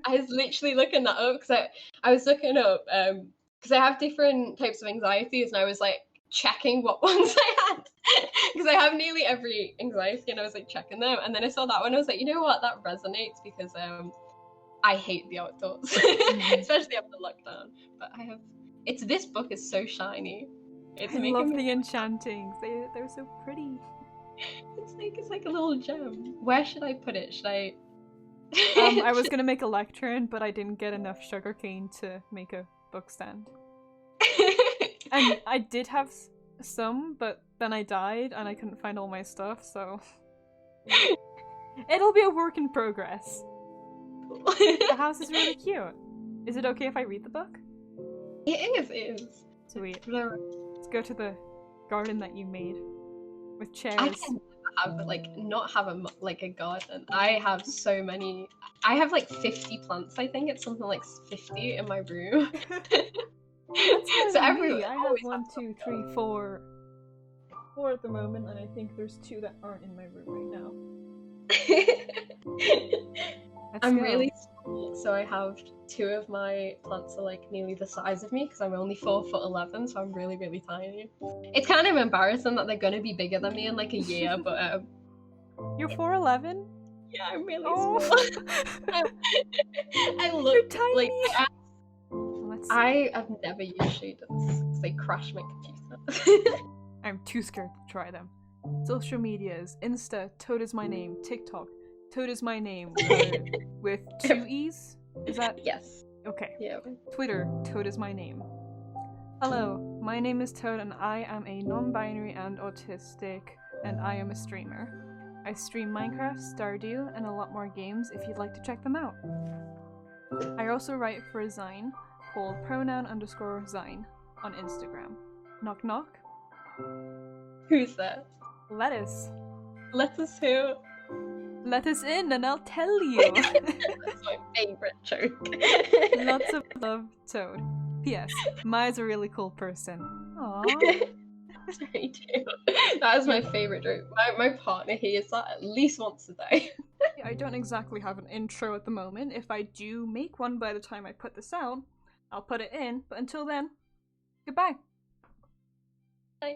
I was literally looking that up because I was looking up because I have different types of anxieties, and I was like checking what ones I had because I have nearly every anxiety, and I was like checking them, and then I saw that one. I was like, you know what, that resonates because I hate the outdoors, especially after lockdown. But this book is so shiny.
I love the enchantings. They're so pretty.
It's like a little gem. Where should I put it? Should I?
I was gonna make a lectern, but I didn't get enough sugarcane to make a book stand. And I did have some, but then I died and I couldn't find all my stuff, so it'll be a work in progress. The house is really cute. Is it okay if I read the book?
It is.
Sweet. Let's go to the garden that you made with chairs.
I can not have a garden. I have so many. I have like 50 plants. I think it's something like 50 in my room.
So I have 1, 2, 3, 4 at the moment, and I think there's 2 that aren't in my room right now.
I'm really small, so I have 2 of my plants are like nearly the size of me because I'm only 4'11", so I'm really, really tiny. It's kind of embarrassing that they're gonna be bigger than me in like a year, but
You're 4'11"?
Yeah, I'm really small. I look
You're tiny.
Like I have never used shaders because they crash my computer.
I'm too scared to try them. Social medias: Insta, Toadismyname; TikTok, Toadismyname with 2 E's. Is that?
Yes.
Okay.
Yeah.
Twitter, Toadismyname. Hello, my name is Toad, and I am a non-binary and autistic, and I am a streamer. I stream Minecraft, Stardew, and a lot more games if you'd like to check them out. I also write for a Zine called pronoun_Zine on Instagram. Knock knock.
Who's that?
Lettuce.
Lettuce who?
Let us in and I'll tell you.
That's my favourite joke.
Lots of love, Toad. P.S. Maya's a really cool person. Aww.
Me too. That is my favourite joke. My partner hears that at least once a day.
I don't exactly have an intro at the moment. If I do make one by the time I put this out, I'll put it in. But until then, goodbye.
Bye.